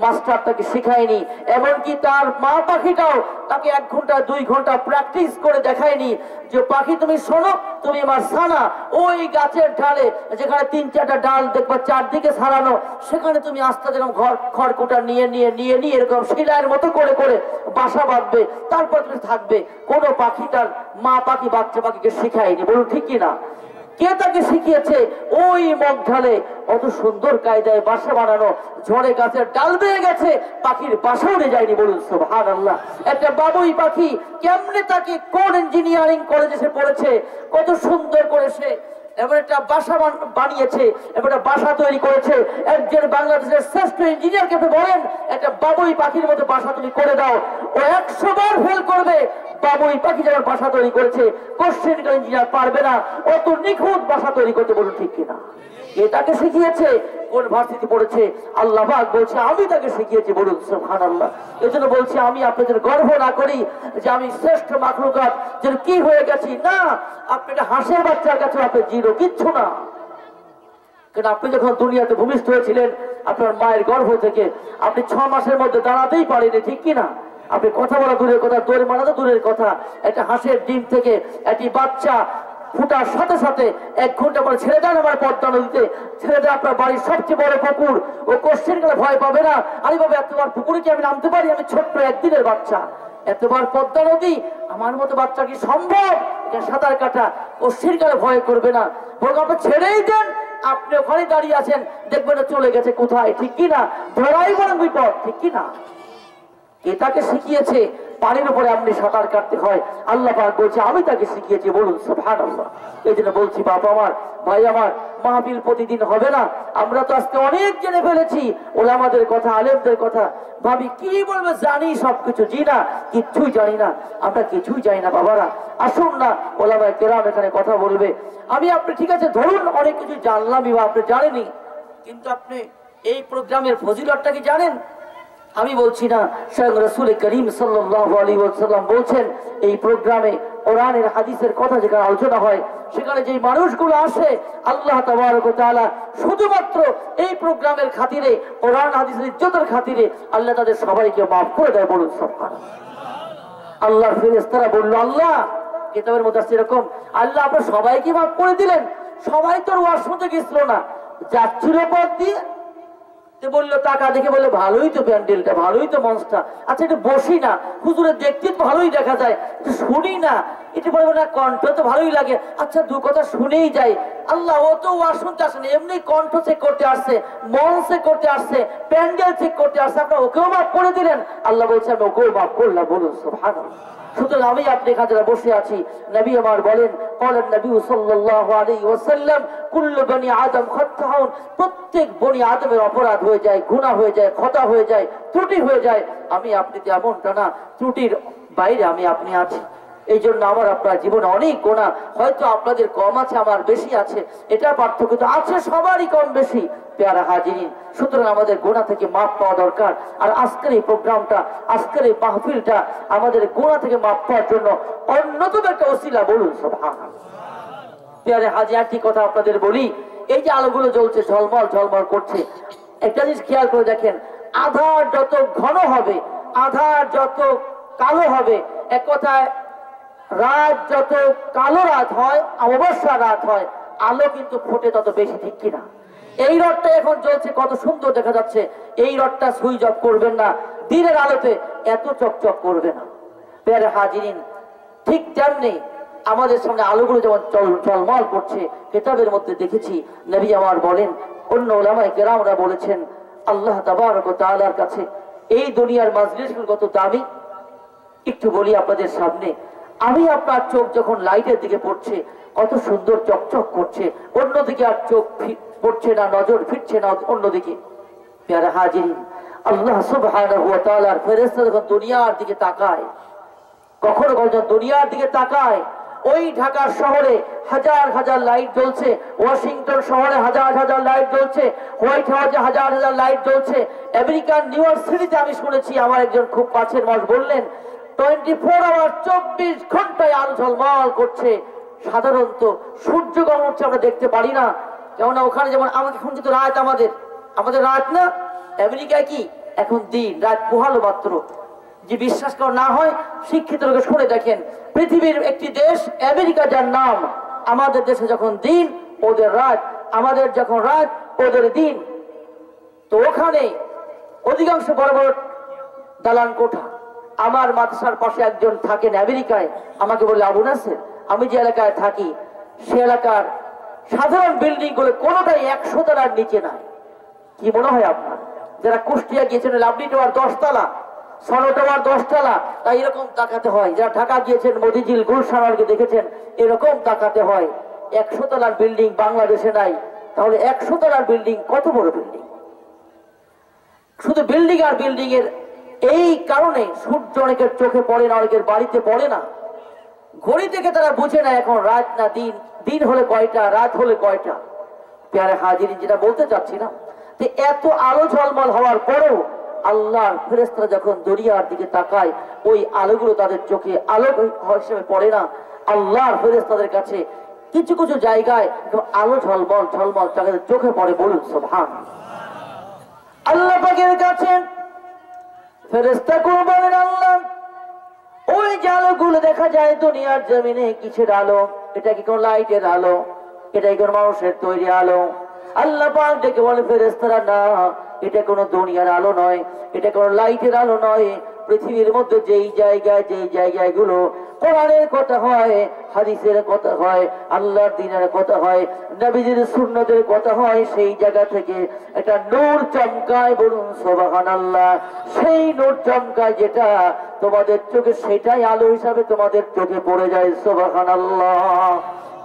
মাস্টার তাকে শিখায়নি, এমনকি তার মা পাখিটাও তাকে 1 ঘন্টা 2 ঘন্টা প্র্যাকটিস করে দেখায়নি যে পাখি তুমি শোনো, তুমি আমার ছানা, ওই গাছের ডালে যেখানে 3-4টা ডাল দেখবা চারদিকে ছাড়ানো, সেখানে তুমি আস্তে যেরকম খড়কুটা নিয়ে নিয়ে নিয়ে নিয়ে এরকম শিলার মতো করে করে বাসা বাঁধবে, তারপর তুমি থাকবে। কোনো পাখি তার মা পাখি বাচ্চা পাখিকে শিখায়নি, বলুন ঠিক কিনা? কে তাকে শিখিয়েছে? ওই মগ ঢালে অত সুন্দর কায়দায় বাসা বানানো, ঝড়ে গাছের ডাল বেয়ে গেছে, পাখির বাসা উড়ে যায়নি, বলুন সুবহানাল্লাহ। একটা বাবুই পাখি কেমনে তাকে কোন ইঞ্জিনিয়ারিং কলেজে সে পড়েছে, কত সুন্দর করে সে এমন একটা বাসা বানিয়েছে, এমন একটা বাসা তৈরি করেছে। একজন বাংলাদেশের শ্রেষ্ঠ ইঞ্জিনিয়ারকে আপনি বলেন একটা বাবুই পাখির মতো বাসা তুমি করে দাও, ও 100 বার ফেল করবে। বাবুই পাখি যেমন বাসা তৈরি করেছে, কোশ্চেন ইঞ্জিনিয়ার পারবে না অত নিখুঁত বাসা তৈরি করতে, বলুন ঠিক কিনা? কে তাকে শিখিয়েছে? কোন ভার্সিটি পড়েছে? আল্লাহ পাক বলছে আমি তাকে শিখিয়েছি, বলুন সুবহানাল্লাহ। এজন্য বলছি আমি আপনাদের গর্ব না করি যে আমি শ্রেষ্ঠ মাখলুকাত যে কি হয়ে গেছি, না, আপনি একটা হাঁসের বাচ্চার কাছে আপনি জিরো, কিচ্ছু না। কারণ আপনি যখন দুনিয়াতে ভূমিষ্ঠ হয়েছিলেন আপনার মায়ের গর্ভ থেকে, আপনি 6 মাসের মধ্যে দাঁড়াতেই পারেনি, ঠিক কিনা? আপনি কথা বলা দূরের কথা, দৌড় মারা তো দূরের কথা, একটা হাঁসের ডিম থেকে একটি বাচ্চা ফুটার সাথে সাথে 1 ঘন্টা পরে ছেড়ে দেন আমার পদ্মা নদীতে, ছেড়ে দেন আপনার বাড়ির সবচেয়ে বড় পুকুর, ও কোশ্চেন গেলে ভয় পাবে না, আরে বাবা এতবার পুকুরে কি আমি নামতে পারি? আমি ছোট্ট 1 দিনের বাচ্চা, এতবার পদ্মা নদী, আমার মতো বাচ্চা কি সম্ভব এটা সাঁতার কাটা? কোশ্চেন গেলে ভয় করবে না, বরং আপনি ছেড়েই দেন, আপনি ওখানে দাঁড়িয়ে আছেন, দেখবেন চলে গেছে কোথায়, ঠিক কিনা? ধরাই বরং বিপদ, ঠিক কিনা? কে তাকে শিখিয়েছে পানির উপরে আপনি সাঁতার কাটতে হয়? আল্লাহ পাক বলছে আমি তাকে শিখিয়েছি, বলুন সুবহানাল্লাহ। এই জন্য বলছি বাবা আমার, ভাই আমার, মাহফিল প্রতিদিন হবে না। আমরা তো আজকে অনেক জেনে ফেলেছি ওলামাদের কথা, আলেমদের কথা, ভাবি কি বলবে, জানি সবকিছু, জি না, কিচ্ছুই জানি না, আমরা কিছুই জানি না। বাবারা আসুন না, ওলামায়ে কেরাম এখানে কথা বলবে। আমি আপনি ঠিক আছে ধরুন অনেক কিছু জানলামই বা আপনি জানেনই, কিন্তু আপনি এই প্রোগ্রামের ফজিলতটা কি জানেন? আমি বলছি না, স্বয়ং রাসূল করিম সাল্লাল্লাহু আলাইহি ওয়াসাল্লাম বলছেন এই প্রোগ্রামে কোরআনের হাদিসের কথা যেখানে আলোচনা হয় সেখানে যে মানুষগুলো আসে আল্লাহ তাবারক ওয়া তাআলা শুধুমাত্র এই প্রোগ্রামের খাতিরে কোরআন হাদিসের ইজ্জতের খাতিরে আল্লাহ তাদের সবাইকে মাফ করে দেয়। বলুন সুবহানাল্লাহ। আল্লাহর ফেরেশতারা বলল, আল্লাহ কিতাবের মধ্যে আছে এরকম, আল্লাহ আপনার সবাইকে মাফ করে দিলেন? সবাই তোর ওয়াজ শুনতে গেছিল না, যাচ্ছিল পথ দিয়ে, বললো টাকা দেখে বলে ভালোই তো প্যান্ডেলটা, ভালোই তো মঞ্চটা, আচ্ছা একটু বসি না, হুজুরের দেখতে তো ভালোই দেখা যায়, একটু শুনি না, এটা বলবো না, কণ্ঠ তো ভালোই লাগে, আচ্ছা দু কথা শুনেই যাই। আল্লাহ ও তো ওয়াজ শুনতে আসেন, এমনি কণ্ঠ চেক করতে আসছে, মন চেক করতে আসছে, প্যান্ডেল চেক করতে আসছে, আপনার ওকেও মাফ করে দিলেন? আল্লাহ বলছে আমি ওকেও মাফ করলাম। বলুন সুবহানাল্লাহ। সুতরাং আমি আপনি এখানে যারা বসে আছি, নবী আমার বলেন, বলেন নবী সাল্লাল্লাহু আলাইহি ওয়াসাল্লাম, কুল্লু বনি আদম খাত্তাউন, প্রত্যেক বনি আদমের অপরাধ হয়ে যায়, গুনাহ হয়ে যায়, খতা হয়ে যায়, ত্রুটি হয়ে যায়। আমি আপনি তো এমনটা না, ত্রুটির বাইরে আমি আপনি আছি। এই জন্য আমার আপনার জীবনে অনেক গুনাহ, হয়তো আপনাদের কম আছে, আমার বেশি আছে, এটা পার্থক্য তো আছে, সবারই কম বেশি। প্যারা হাজিরিন, সুতরাং আমাদের গুনাহ থেকে মাপ পাওয়া দরকার। আর আজকের এই প্রোগ্রামটা, আজকের এই মাহফিলটা আমাদের গুনাহ থেকে মাপ পাওয়ার জন্য অন্যতম একটা ওসিলা। বলুন সুবহানাল্লাহ। প্যারা হাজি, একটি কথা আপনাদের বলি, এই যে আলোগুলো জ্বলছে, ঝলমল ঝলমল করছে, একটা জিনিস খেয়াল করে দেখেন, আধার যত ঘন হবে, আধার যত কালো হবে, এক কথায় রাত যত কালো রাত হয়, অমাবস্যা রাত হয়, আলো কিন্তু ফোটে তত বেশি, ঠিক কিনা? এই রডটা এখন জ্বলছে, কত সুন্দর দেখা যাচ্ছে, এই রডটা সুইচ অফ করবেন না, দিনের আলোতে এত চকচক করবে না। প্যারা হাজিরিন, ঠিক তেমনি আমাদের সামনে আলোগুলো যেমন ঝলমল করছে, কিতাবের মধ্যে দেখেছি নবী আমার বলেন, অন্য উলামায়ে কেরামরা বলেছেন, আল্লাহ তাবারক ওয়া তাআলার কাছে এই দুনিয়ার মাজলিসগুলো কত দামি। একটু বলি আপনাদের সামনে, আমি আপনার চোখ যখন লাইটের দিকে পড়ছে কত সুন্দর চকচক করছে, অন্যদিকে আর চোখ পড়ছে না, নজর ফিরছে না অন্যদিকে। প্যারা হাজিরিন, আল্লাহ সুবহানাহু ওয়া তাআলার ফেরেশতা যখন দুনিয়ার দিকে তাকায়, কখনো কখনো দুনিয়ার দিকে তাকায়, ওই ঢাকা শহরে হাজার হাজার লাইট জ্বলছে, ওয়াশিংটন শহরে হাজার হাজার লাইট জ্বলছে, হোয়াইট হাউসে হাজার হাজার লাইট জ্বলছে, আমেরিকার নিউ ইয়র্ক সিটিতে আমি শুনেছি, আমার একজন খুব কাছের মানুষ বললেন 24 আওয়ার 24 ঘন্টায় আলো ঝলমল করছে। সাধারণত সূর্য কখন উঠছে আমরা দেখতে পারি না, কেননা ওখানে যেমন আমাদের এখন কিন্তু রাত, আমাদের রাত না, আমেরিকায় কি এখন দিন, রাত পোহালো মাত্র। যে বিশ্বাস করা না হয় শিক্ষিত লোকে শুনে দেখেন, পৃথিবীর একটি দেশ আমেরিকা, যার নাম, আমাদের দেশে যখন দিন ওদের রাত, আমাদের যখন রাত ওদের দিন। তো ওখানে অধিকাংশ বড় বড় দালান কোঠা। আমার মাদ্রাসার পাশে একজন থাকেন আমেরিকায়, আমাকে বললে, আবু নাসের, আমি যে এলাকায় থাকি সে এলাকার সাধারণ বিল্ডিং গুলো কোনোটাই 100 তলার নিচে নাই। কি মনে হয় আপনার? যারা কুষ্টিয়া গিয়েছেন লাভলি টাওয়ার 10 তলা, সরো টাওয়ার 10 তলা, তাই এরকম তাকাতে হয়। যারা ঢাকা গিয়েছেন মতিঝিল গুলশানকে দেখেছেন, এরকম তাকাতে হয়। 100 তলার বিল্ডিং বাংলাদেশে নাই, তাহলে 100 তলার বিল্ডিং কত বড় বিল্ডিং? শুধু বিল্ডিং আর বিল্ডিং এর এই কারণে সূর্য অনেকের চোখে পড়ে না, অনেকের বাড়িতে পড়ে না। ঘড়ি থেকে তারা বুঝে না এখন রাত না দিন, দিন হলে কয়টা, রাত হলে কয়টা। প্যারে হাজিরিন, যেটা বলতে চাচ্ছি না, যে এত আলো ঝলমল হওয়ার পরেও আল্লাহর ফেরেশতারা যখন দরিয়ার দিকে তাকায়, ওই আলোগুলো তাদের চোখে আলো হিসেবে পড়ে না। আল্লাহর ফেরেশতাদের কাছে কিছু কিছু জায়গায় আলো ঝলমল ঝলমল তাদের চোখে পড়ে। বলুন সুবহানাল্লাহ। আল্লাহ পাকের কাছে ফেরেশতা কোন বলেন, আল্লাহ ওই যে আলোগুলো দেখা যায় দুনিয়ার জমিনে, কিসের আলো? এটা কি কোন লাইটের আলো? এটা কি কোন মানুষের তৈরি আলো? আল্লাহ পাক ডেকে বলে, ফেরেশতারা না, এটা কোনো দুনিয়ার আলো নয়, এটা কোনো লাইটের আলো নয়। পৃথিবীর মধ্যে যেই জায়গাগুলো কোরআনের কথা হয়, হাদিসের কথা হয়, আল্লাহর দ্বীনের কথা হয়, নবীজির সুন্নতের কথা হয়, সেই জায়গা থেকে একটা নূর চমকায়। বলুন সুবহানাল্লাহ। সেই নূর চমকায় যেটা তোমাদের চোখে, সেটাই আলো হিসাবে তোমাদের চোখে পড়ে যায়। সুবহানাল্লাহ।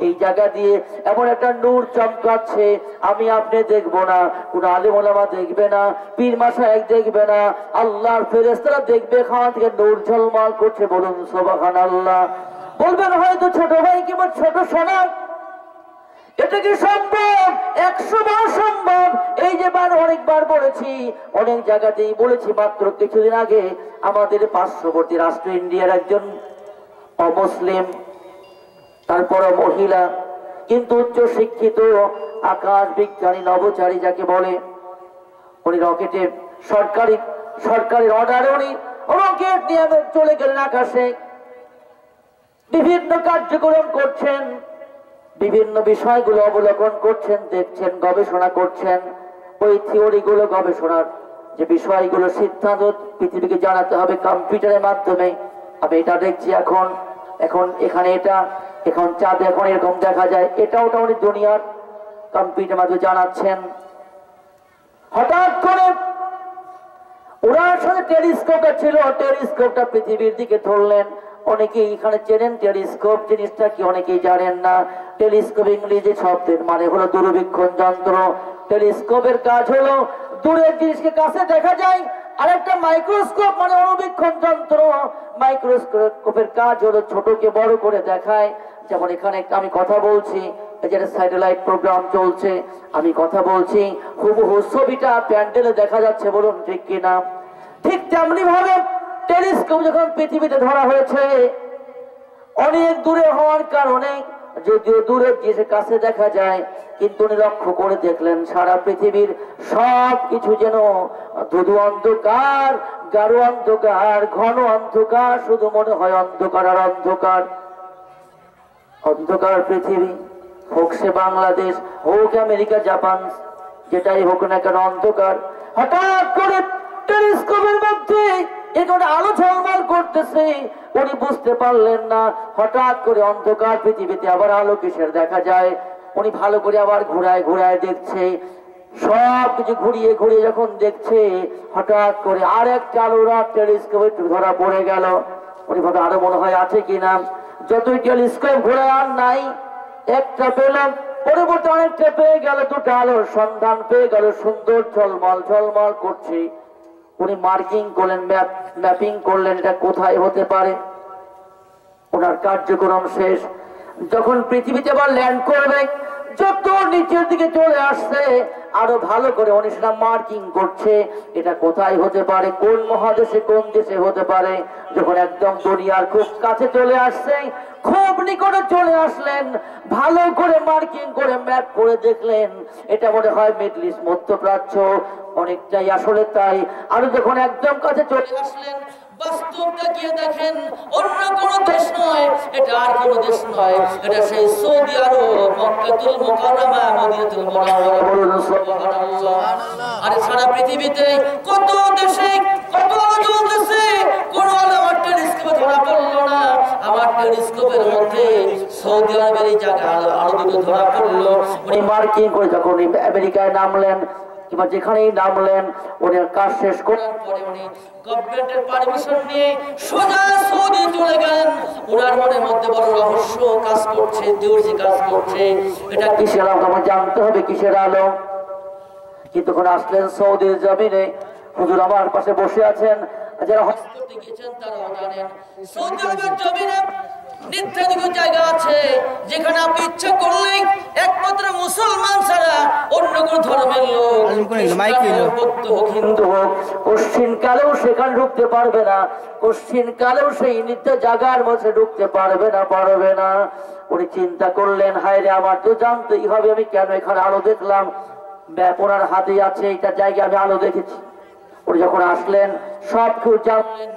এই জায়গা দিয়ে এমন একটা নূর চমকাচ্ছে, আমি আপনি দেখবো না, কোন আলেম ওলামা দেখবে না, পীর মাশায়েখ দেখবে না, আল্লাহর ফেরেশতারা দেখবে, খাওয়া থেকে নূর ঝলমল করছে। বলুন সুবহানাল্লাহ। বলবেন হয়তো ছোট ভাই কিংবা ছোট সোনা, এটা কি সম্ভব? 100 বার সম্ভব। এই যে অনেকবার বলেছি, অনেক জায়গাতেই বলেছি। মাত্র কিছুদিন আগে আমাদের পার্শ্ববর্তী রাষ্ট্র ইন্ডিয়ার একজন অমুসলিম, তারপরে মহিলা, কিন্তু উচ্চ শিক্ষিত আকাশ বিজ্ঞানী নভোচারী যাকে বলে, উনি রকেটে সরকারের অর্ডারে উনি রকেট নিয়ে চলে গেলেন আকাশে। বিভিন্ন কার্যক্রম করছেন, বিভিন্ন বিষয়গুলো অবলোকন করছেন, দেখছেন, গবেষণা করছেন। ওই থিওরিগুলো, গবেষণার যে বিষয়গুলো, সিদ্ধান্ত পৃথিবীকে জানাতে হবে কম্পিউটারের মাধ্যমে। আমি এটা দেখছি এখন এখানে এটা, এখন চাঁদে এখন এরকম দেখা যায়, এটা ওটা উনি দুনিয়ার কম্পিউটারের মাধ্যমে জানাচ্ছেন। হঠাৎ করে ওনার সাথে টেলিস্কোপটা ছিল, টেলিস্কোপটা পৃথিবীর দিকে ধরলেন। অনেকেই এখানে চেনেন টেলিস্কোপ জিনিসটা কি, অনেকেই জানেন না। টেলিস্কোপ ইংরেজি শব্দের মানে হলো দূরবীক্ষণ যন্ত্র। টেলিস্কোপের কাজ হলো দূরের জিনিসকে কাছে দেখা যায়। আর একটা মাইক্রোস্কোপ মানে অনুবীক্ষণ যন্ত্র। মাইক্রোস্কোপের কাজ হলো ছোটকে বড় করে দেখায়। যেমন এখানে একটা আমি কথা বলছি, যেটা স্যাটেলাইট প্রোগ্রাম চলছে, আমি কথা বলছি, হুবহু ছবিটা প্যান্ডেলে দেখা যাচ্ছে, বলুন ঠিক কিনা? ঠিক তেমনি ভাবে টেলিস্কোপ যখন পৃথিবীতে ধরা হয়েছে, অনেক দূরে হওয়ার কারণে যদিও দূরের জিনিসের কাছে দেখা যায়, কিন্তু উনি লক্ষ্য করে দেখলেন সারা পৃথিবীর সব কিছু যেন ধুধু অন্ধকার, গাঢ় অন্ধকার, ঘন অন্ধকার, শুধু মনে হয় অন্ধকার আর অন্ধকার। অন্ধকার পৃথিবী, হোক সে বাংলাদেশ, হোক আমেরিকা, জাপান, যেটাই হোক না কেন অন্ধকার। হঠাৎ করে টেলিস্কোপের মধ্যে একটা আলো ঝলমল করতেছে, উনি বুঝতে পারলেন না। হঠাৎ করে অন্ধকার পৃথিবীতে আবার আলো কিসের দেখা যায়। উনি ভালো করে আবার ঘুরায় ঘুরায় দেখছে, সব কিছু ঘুরিয়ে ঘুরিয়ে যখন দেখছে, হঠাৎ করে আর একটা আলো টেলিস্কোপে ধরা পড়ে গেল। উনি ভাবে আরো মনে হয় আছে কিনা। যতই টেলিস্কোপ ঘোরায় আর নাই, একটা পেলাম, পরবর্তী অনেকটা পেয়ে গেল, দুটো আলোর সন্ধান পেয়ে গেল, সুন্দর ঝলমল ঝলমল করছে। উনি মার্কিং করলেন, ম্যাপিং করলেন, এটা কোথায় হতে পারে। ওনার কার্যক্রম শেষ। যখন পৃথিবীতে আবার ল্যান্ড করবে, যত নিচের দিকে চলে আসছে, আরো ভালো করে উনি সেটা মার্কিং করছে, এটা কোথায় হতে পারে, কোন মহাদেশে, কোন দেশে হতে পারে। যখন একদম দুনিয়ার খুব কাছে চলে আসছে, খুব নিকটে চলে আসলেন, ভালো করে মার্কিং করে ম্যাপ করে দেখলেন, এটা মনে হয় মিডল ইস্ট, মধ্যপ্রাচ্য, অনেকটাই আসলে তাই। আরো যখন একদম কাছে চলে আসলেন, বাস্তবটা গিয়ে দেখেন অন্য কোনো দেশ নয়, এটা আর কোনো দেশ নয়, এটা সেই সৌদি আরব, মক্কাতুল মুকাররমা, মদিনাতুল মুনাওয়ারা। বলুন সুবহানাল্লাহ। আরে সারা পৃথিবীতে কত দেশে কত আলো জ্বলতেছে, কোন আলো আমার টেলিস্কোপে ধরা পড়লো না। আমার টেলিস্কোপের মধ্যে সৌদি আরবের এই জায়গা আলো দুটো ধরা পড়লো। উনি মার্কিং করে যখন আমেরিকায় নামলেন কিংবা যেখানেই নামলেন, উনি কাজ শেষ করার পরে উনি গভর্নমেন্টের পারমিশন নিয়ে সোজা সৌদি চলে গেলেন। ওনার মনের মধ্যে বড় রহস্য কাজ করছে, দূরজি কাজ করছে, এটা কিসের আলো আমার জানতে হবে, কিসের আলো। কিন্তু যখন আসলেন সৌদির জমিনে, হুজুর আমার পাশে বসে আছেন, যারা হজ করতে গিয়েছেন তারাও জানেন সৌদি আরবের জমিনে নির্ধারিত জায়গা আছে যেখানে আপনি ইচ্ছা করলেই একমাত্র মুসলমান ছাড়া অন্য কোন ধর্মের লোক, হিন্দু হোক, কোশ্চিন কালেও সেখানে ঢুকতে পারবে না, কোশ্চিন কালেও সেই নিত্য জায়গার মধ্যে ঢুকতে পারবে না। উনি চিন্তা করলেন, হায় রে, আমার তো জানতেই হবে আমি কেন এখানে আলো দেখলাম। ম্যাপ ওনার হাতে আছে, এটা জায়গায় আমি আলো দেখেছি। উনি যখন আসলেন সব কেউ জানলেন,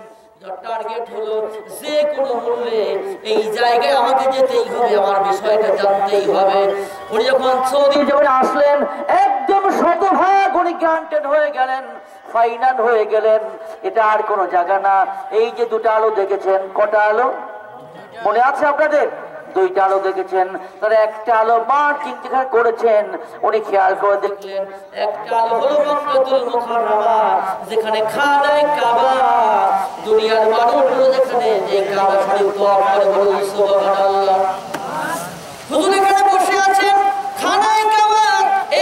টার্গেট হলো যে কোনো মূল্যে এই জায়গায় আমাকে যেতেই হবে, আমার বিষয়টা জানতেই হবে। উনি যখন সৌদি যখন আসলেন, একদম শতভাগ উনি গ্রান্টেড হয়ে গেলেন, ফাইনাল হয়ে গেলেন। এটা আর কোনো জায়গা না। এই যে দুটো আলো দেখেছেন, কটা আলো মনে আছে আপনাদের? দুইটা আলো দেখেছেন, তারা একটা আলো মার্কিং যেখানে করেছেন, উনি খেয়াল করে দেখলেন একটা আলো হলো মক্কাতুল মুকাররমা, যেখানে খানায়ে কাবা, দুনিয়ার মানুষগুলো যেখানে যে কাবা শরীফ তওয়াফ করে, বলুন সুবহানাল্লাহ। হুজুর এখানে বসে আছেন, খানায়ে কাবা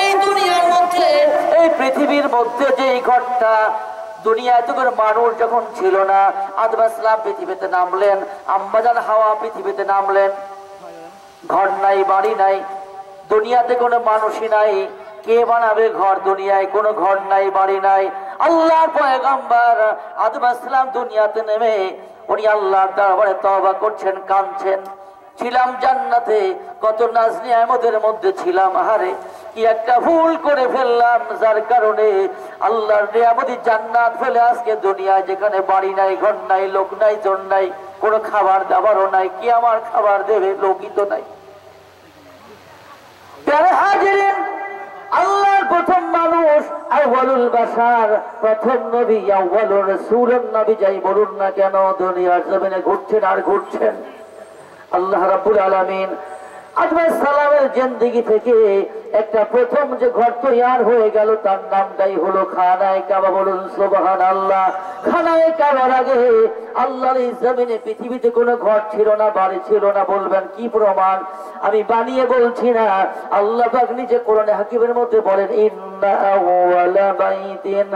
এই দুনিয়ার মধ্যে, এই পৃথিবীর মধ্যে যে এই ঘরটা, দুনিয়া এত করে মানুষ যখন ছিল না, আদম আলাইহিস সালাম পৃথিবীতে নামলেন, আম্মা জান হাওয়া পৃথিবীতে নামলেন, ঘর নাই, বাড়ি নাই, দুনিয়াতে কোনো মানুষই নাই, কে বানাবে ঘর? দুনিয়ায় কোনো ঘর নাই, বাড়ি নাই। আল্লাহর পয়গম্বর আদম আলাইহিস সালাম দুনিয়াতে নেমে উনি আল্লাহর দরবারে তওবা করছেন, কাঁদছেন। ছিলাম জান্নাতে, কত নাজ নিয়ামতের মধ্যে ছিলাম, আহারে কি একটা ভুল করে ফেললাম, যার কারণে আল্লাহর নিয়ামতি জান্নাত ফেলে আজকে দুনিয়ায় যেখানে বাড়ি নাই, ঘর নাই, লোক নাই, জন নাই, কোনো খাবার দাবারও নাই, কি আমার খাবার দেবে? লোকই তো নাই। হাজিরিন, আল্লাহর প্রথম মানুষ, আউয়ালুল বাশার, প্রথম নবী, আউয়ালুর রাসূলুন নবী যাই বলুন না কেন, দুনিয়ার জমিনে ঘুরছেন আর ঘুরছেন। আল্লাহ রাব্বুল আলামিন আদম আলাইহিস সালামের জিন্দেগি থেকে একটা প্রথম যে ঘর তৈয়ার হয়ে গেল, তার নামটাই হলো খানায়ে কাবা। বলুন সুবহানাল্লাহ। খানায়ে কাবার আগে আল্লাহর এই জমিনে পৃথিবীতে কোনো ঘর ছিল না, বাড়ি ছিল না। বলবেন কি প্রমাণ? আমি বানিয়ে বলছি না, আল্লাহ পাক নিজে কোরআনে হাকিমের মধ্যে বলেন, ইন্না আউওয়ালা বাইতিন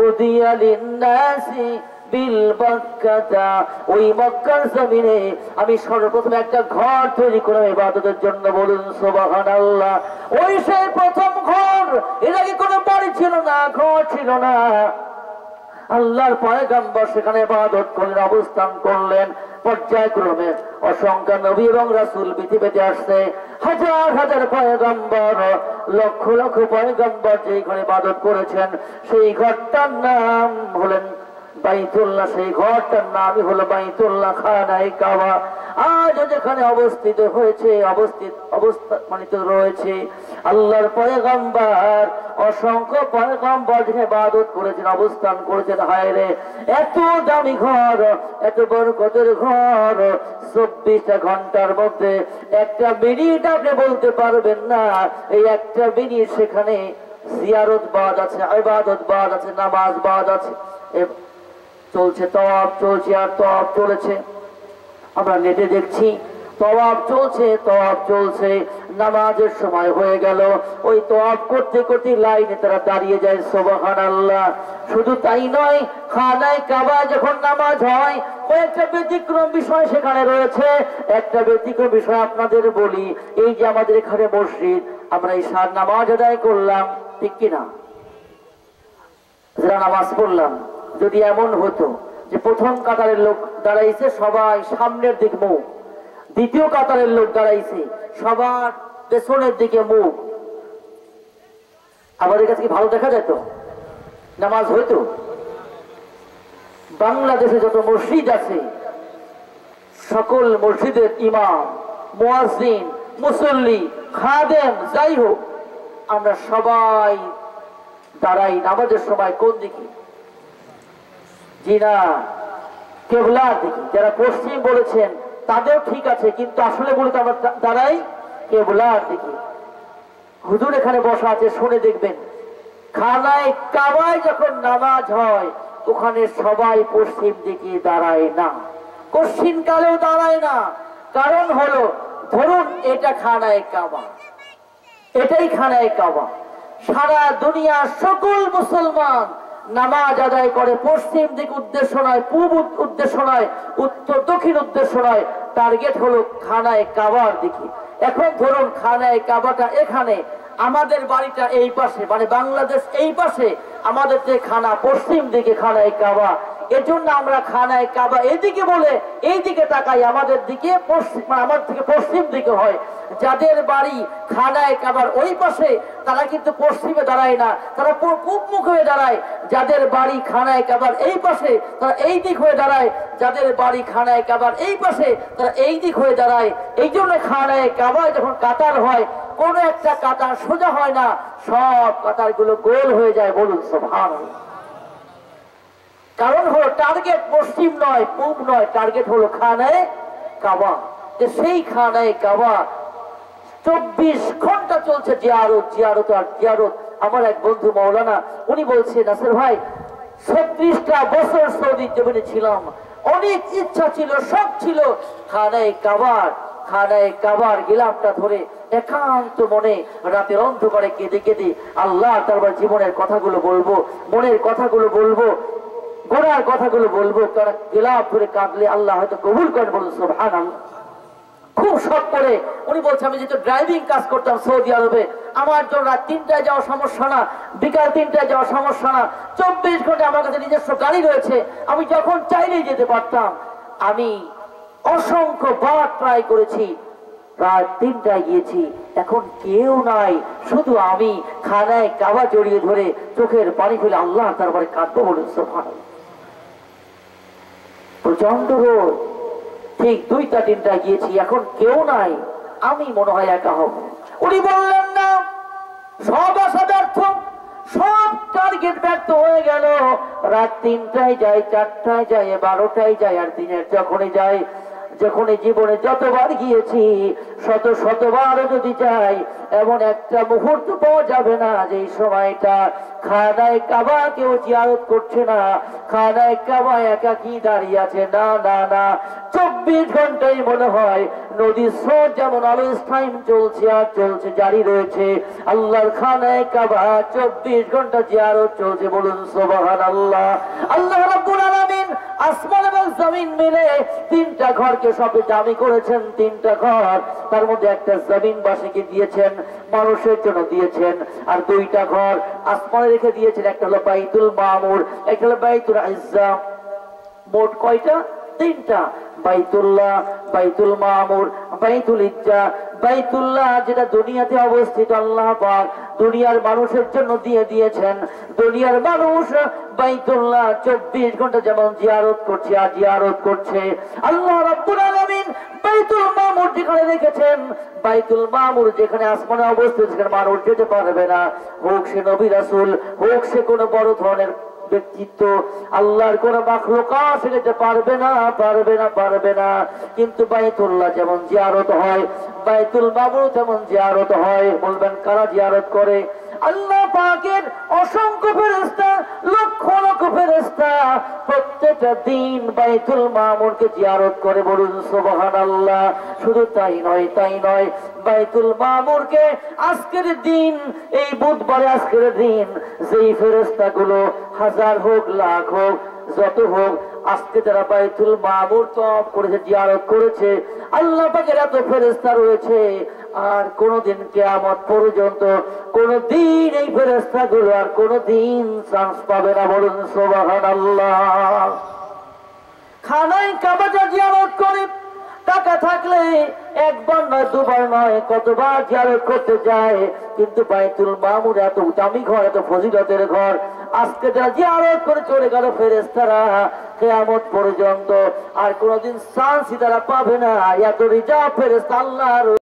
উদিয়া লিন-নাসি ওই মক্কার জমিনে আমি সর্বপ্রথম একটা ঘর তৈরি করলাম ইবাদতের জন্য। বলুন সুবহানাল্লাহ। ওই সেই প্রথম ঘর, এর আগে কোনো বাড়ি ছিল না, ঘর ছিল না। আল্লাহর পয়গম্বর সেখানে ইবাদত করলেন, অবস্থান করলেন। পর্যায়ক্রমে অসংখ্য নবী এবং রাসূল পৃথিবীতে আসছে, হাজার হাজার পয়গম্বর, লক্ষ লক্ষ পয়গম্বর যেই ঘরে ইবাদত করেছেন, সেই ঘরটার নাম হলেন বাইতুল্লাহ। সেই ঘরটার নামই হলো বাইতুল্লাহ, খানায়ে কাবা। আজ যেখানে অবস্থিত হয়েছে, অবস্থানিত রয়েছে আল্লাহর পয়গম্বর, অসংখ্য পয়গম্বর যেখানে ইবাদত করেছেন, অবস্থান করেছেন। হায় রে, এত দামি ঘর, এত বরকতের ঘর, 24টা ঘন্টার মধ্যে একটা মিনিট আপনি বলতে পারবেন না এই একটা মিনিট সেখানে জিয়ারত বাদ আছে, ইবাদত বাদ আছে, নামাজ বাদ আছে। চলছে তওয়াব, চলছে আর তওয়াব চলেছে। আমরা নেটে দেখছি তওয়াব চলছে, তওয়াব চলছে। নামাজের সময় হয়ে গেল, ওই তওয়াব করতে করতে লাইনে তারা দাঁড়িয়ে যায়। সুবহানাল্লাহ। শুধু তাই নয়, খানায়ে কাবা যখন নামাজ হয়, কয়েকটা ব্যতিক্রম বিষয় সেখানে রয়েছে। একটা ব্যতিক্রম বিষয় আপনাদের বলি, এই যে আমাদের এখানে মসজিদ, আমরা এই সার নামাজ আদায় করলাম, ঠিক কিনা? যারা নামাজ পড়লাম, যদি এমন হতো যে প্রথম কাতারের লোক দাঁড়াইছে সবাই সামনের দিক মুখ, দ্বিতীয় কাতারের লোক দাঁড়াইছে সবার পেছনের দিকে মুখ, আমাদের কাছে কি ভালো দেখা যেত? নামাজ হইতো? বাংলাদেশে যত মসজিদ আছে, সকল মসজিদের ইমাম, মুয়াজ্জিন, মুসল্লি, খাদেম, যাই হোক, আমরা সবাই দাঁড়াই নামাজের সময় কোন দিকে? জি না, কেবলার দিকে। যারা পশ্চিম বলেছেন তাদের ঠিক আছে, কিন্তু আসলে বলতে আমরা দাঁড়াই কেবলার দিকে। হুজুর এখানে বসা আছে, শুনে দেখবেন, খানায়ে কাবায় যখন নামাজ হয় ওখানে সবাই পশ্চিম দিকে দাঁড়ায় না, পশ্চিম কালেও দাঁড়ায় না। কারণ হলো, ধরুন এটা খানায়ে কাবা, এটাই খানায়ে কাবা। সারা দুনিয়ার সকল মুসলমান নামাজ আদায় করে পশ্চিম দিক উদ্দেশ্য নয়, পূব উদ্দেশ্য নয়, উত্তর দক্ষিণ উদ্দেশ্য নয়, টার্গেট হলো খানায়ে কাবার দিকে। এখন ধরুন খানায়ে কাবাটা এখানে, আমাদের বাড়িটা এই পাশে, মানে বাংলাদেশ এই পাশে, আমাদের যে খানা পশ্চিম দিকে খানায়ে কাবা। এজন্য আমরা খানায়ে কাবা এদিকে বলে এই দিকে তাকাই, আমাদের দিকে পশ্চিম, আমার থেকে পশ্চিম দিকে হয়। যাদের বাড়ি খানায়ে কাবার ওই পাশে তারা কিন্তু পশ্চিমে দাঁড়ায় না, তারা পূব মুখ হয়ে দাঁড়ায়। যাদের বাড়ি খানায়ে কাবার এই পাশে তারা এই দিক হয়ে দাঁড়ায়, যাদের বাড়ি খানায়ে কাবার এই পাশে তারা এই দিক হয়ে দাঁড়ায়। এই জন্য খানায়ে কাবায় যখন কাতার হয়, কোন একটা কাতার সোজা হয় না, সব কাতার গুলো গোল হয়ে যায়। বলুন সুবহানাল্লাহ। কারণ হলো টার্গেট পশ্চিম নয়, পূব নয়, টার্গেট হলো খানায়ে কাবা। সেই খানায়ে কাবা 24 ঘন্টা চলছে জিয়ারত, জিয়ারত আর জিয়ারত। আমার এক বন্ধু মাওলানা, উনি বলছে, নাসির ভাই 36টা বছর সৌদি জমিনে ছিলাম, অনেক ইচ্ছা ছিল, শখ ছিল খানায়ে কাবার গিলাফটা ধরে একান্ত মনে রাতের অন্ধকারে কেঁদে কেঁদে আল্লাহ তারপর জীবনের কথাগুলো বলবো, মনের কথাগুলো বলবো, গোড়ার কথাগুলো বলবো। তারা গিলাফ ধরে কাঁদলে আল্লাহ হয়তো কবুল করেন। বলুন সুবহানাল্লাহ। খুব শখ করে উনি বলছে, আমি যেহেতু ড্রাইভিং কাজ করতাম সৌদি আরবে, আমার জন্য রাত 3টায় যাওয়া সমস্যা না, বিকাল 3টায় যাওয়া সমস্যা না, 24 ঘন্টা আমার কাছে নিজস্ব গাড়ি রয়েছে, আমি যখন চাইলেই যেতে পারতাম। আমি অসংখ্য বার ট্রাই করেছি, রাত 3টায় গিয়েছি, এখন কেউ নাই, শুধু আমি খানায় কাবা জড়িয়ে ধরে চোখের পানি ফেলে আল্লাহ তারপরে কাঁদবো বলুন সুবহানাল্লাহ। প্রচন্ড রোদ, ঠিক 2টা 3টায় গিয়েছি, এখন কেউ নাই, আমি মনে হয় একা হব। উনি বললেন না, সব আশা ব্যর্থ, সব টার্গেট ব্যর্থ হয়ে গেল। রাত 3টায় যায়, 4টায় যায়, 12টায় যায়, আর দিনের যখনই যায়, যখনই জীবনে যতবার গিয়েছি, শতবার যদি যাই, এমন একটা মুহূর্ত পাওয়া যাবে না যে সময়টা খানায় কাবা কেউ জিয়ারত করছে না, খানায় কাবা একাকী দাঁড়িয়ে আছে। না না না, 24 ঘন্টাই মনে হয় নদীর স্রোত যেমন অলওয়েজ টাইম চলছে আর চলছে, জারি রয়েছে। আল্লাহর খানায় কাবা 24 ঘন্টা জিয়ারত চলছে, বলুন সুবহানাল্লাহ। আল্লাহ রাব্বুল আলামিন আসমান এবং জমিন মিলে 3টা ঘরকে সবে দামি করেছেন, 3টা ঘর, তার মধ্যে একটা জমিনবাসীকে দিয়েছেন, মানুষের জন্য দিয়েছেন, আর 2টা ঘর আসমানে রেখে দিয়েছেন, একটা হলো বাইতুল মামুর, একটা হলো বাইতুল ইজ্জা। মোট কয়টা? 3টা, বাইতুল্লাহ, বাইতুল মামুর, বাইতুল ইজ্জা। বাইতুল্লাহ যেটা দুনিয়াতে অবস্থিত, আল্লাহ পাক দুনিয়ার মানুষের জন্য দিয়ে দিয়েছেন। দুনিয়ার মানুষ বাইতুল্লাহ 24 ঘন্টা যেমন জিয়ারত করছে আর জিয়ারত করছে। আল্লাহ রাব্বুল আলামিন বাইতুল মামুর যেখানে রেখেছেন, বাইতুল মামুর যেখানে আসমানে অবস্থিত, সেখানে মানুষ যেতে পারবে না, হোক সে নবী রাসূল, হোক সে কোনো বড় ধরনের ব্যক্তিত্ব, আল্লাহর কোন মাখলুকাত যেতে পারবে না, পারবে না, পারবে না। কিন্তু বাইতুল্লাহ যেমন জিয়ারত হয়, বাইতুল মামুর তেমন জিয়ারত হয়। বলবেন কারা জিয়ারত করে? আল্লাহ পাকের অসংখ্য ফেরেশতা, লক্ষ লক্ষ ফেরেশতা প্রত্যেকটা দিন বাইতুল মামুরকে জিয়ারত করে, বলুন সুবহানাল্লাহ। শুধু তাই নয়, তাই নয়, বাইতুল মামুরকে আজকের দিন, এই বুধবারে আজকের দিন, যেই ফেরেশতাগুলো হাজার হোক, লাখ হোক, যত হোক, আজকে যারা বাইতুল মামুর তওয়াফ করেছে, জিয়ারত করেছে, আল্লাহ পাকের এত ফেরেশতা রয়েছে, আর কোনদিন কিয়ামত পর্যন্ত কোনদিন এই ফেরেশতাগুলো আর কোনদিন চান্স পাবে না, বলুন সুবহানাল্লাহ। খানায় কাবা জিয়ারত করে, টাকা থাকলে একবার নয়, দুবার নয়, কতবার জিয়ারত করতে যায়। কিন্তু বাইতুল মামুর এত দামি ঘর, এত ফজিলতের ঘর, আজকে যারা জিয়ারত করে চলে গেল ফেরেশতারা, কিয়ামত পর্যন্ত আর কোনদিন চান্সই তারা পাবে না। এত রিজার্ভ ফেরেশতা আল্লাহর।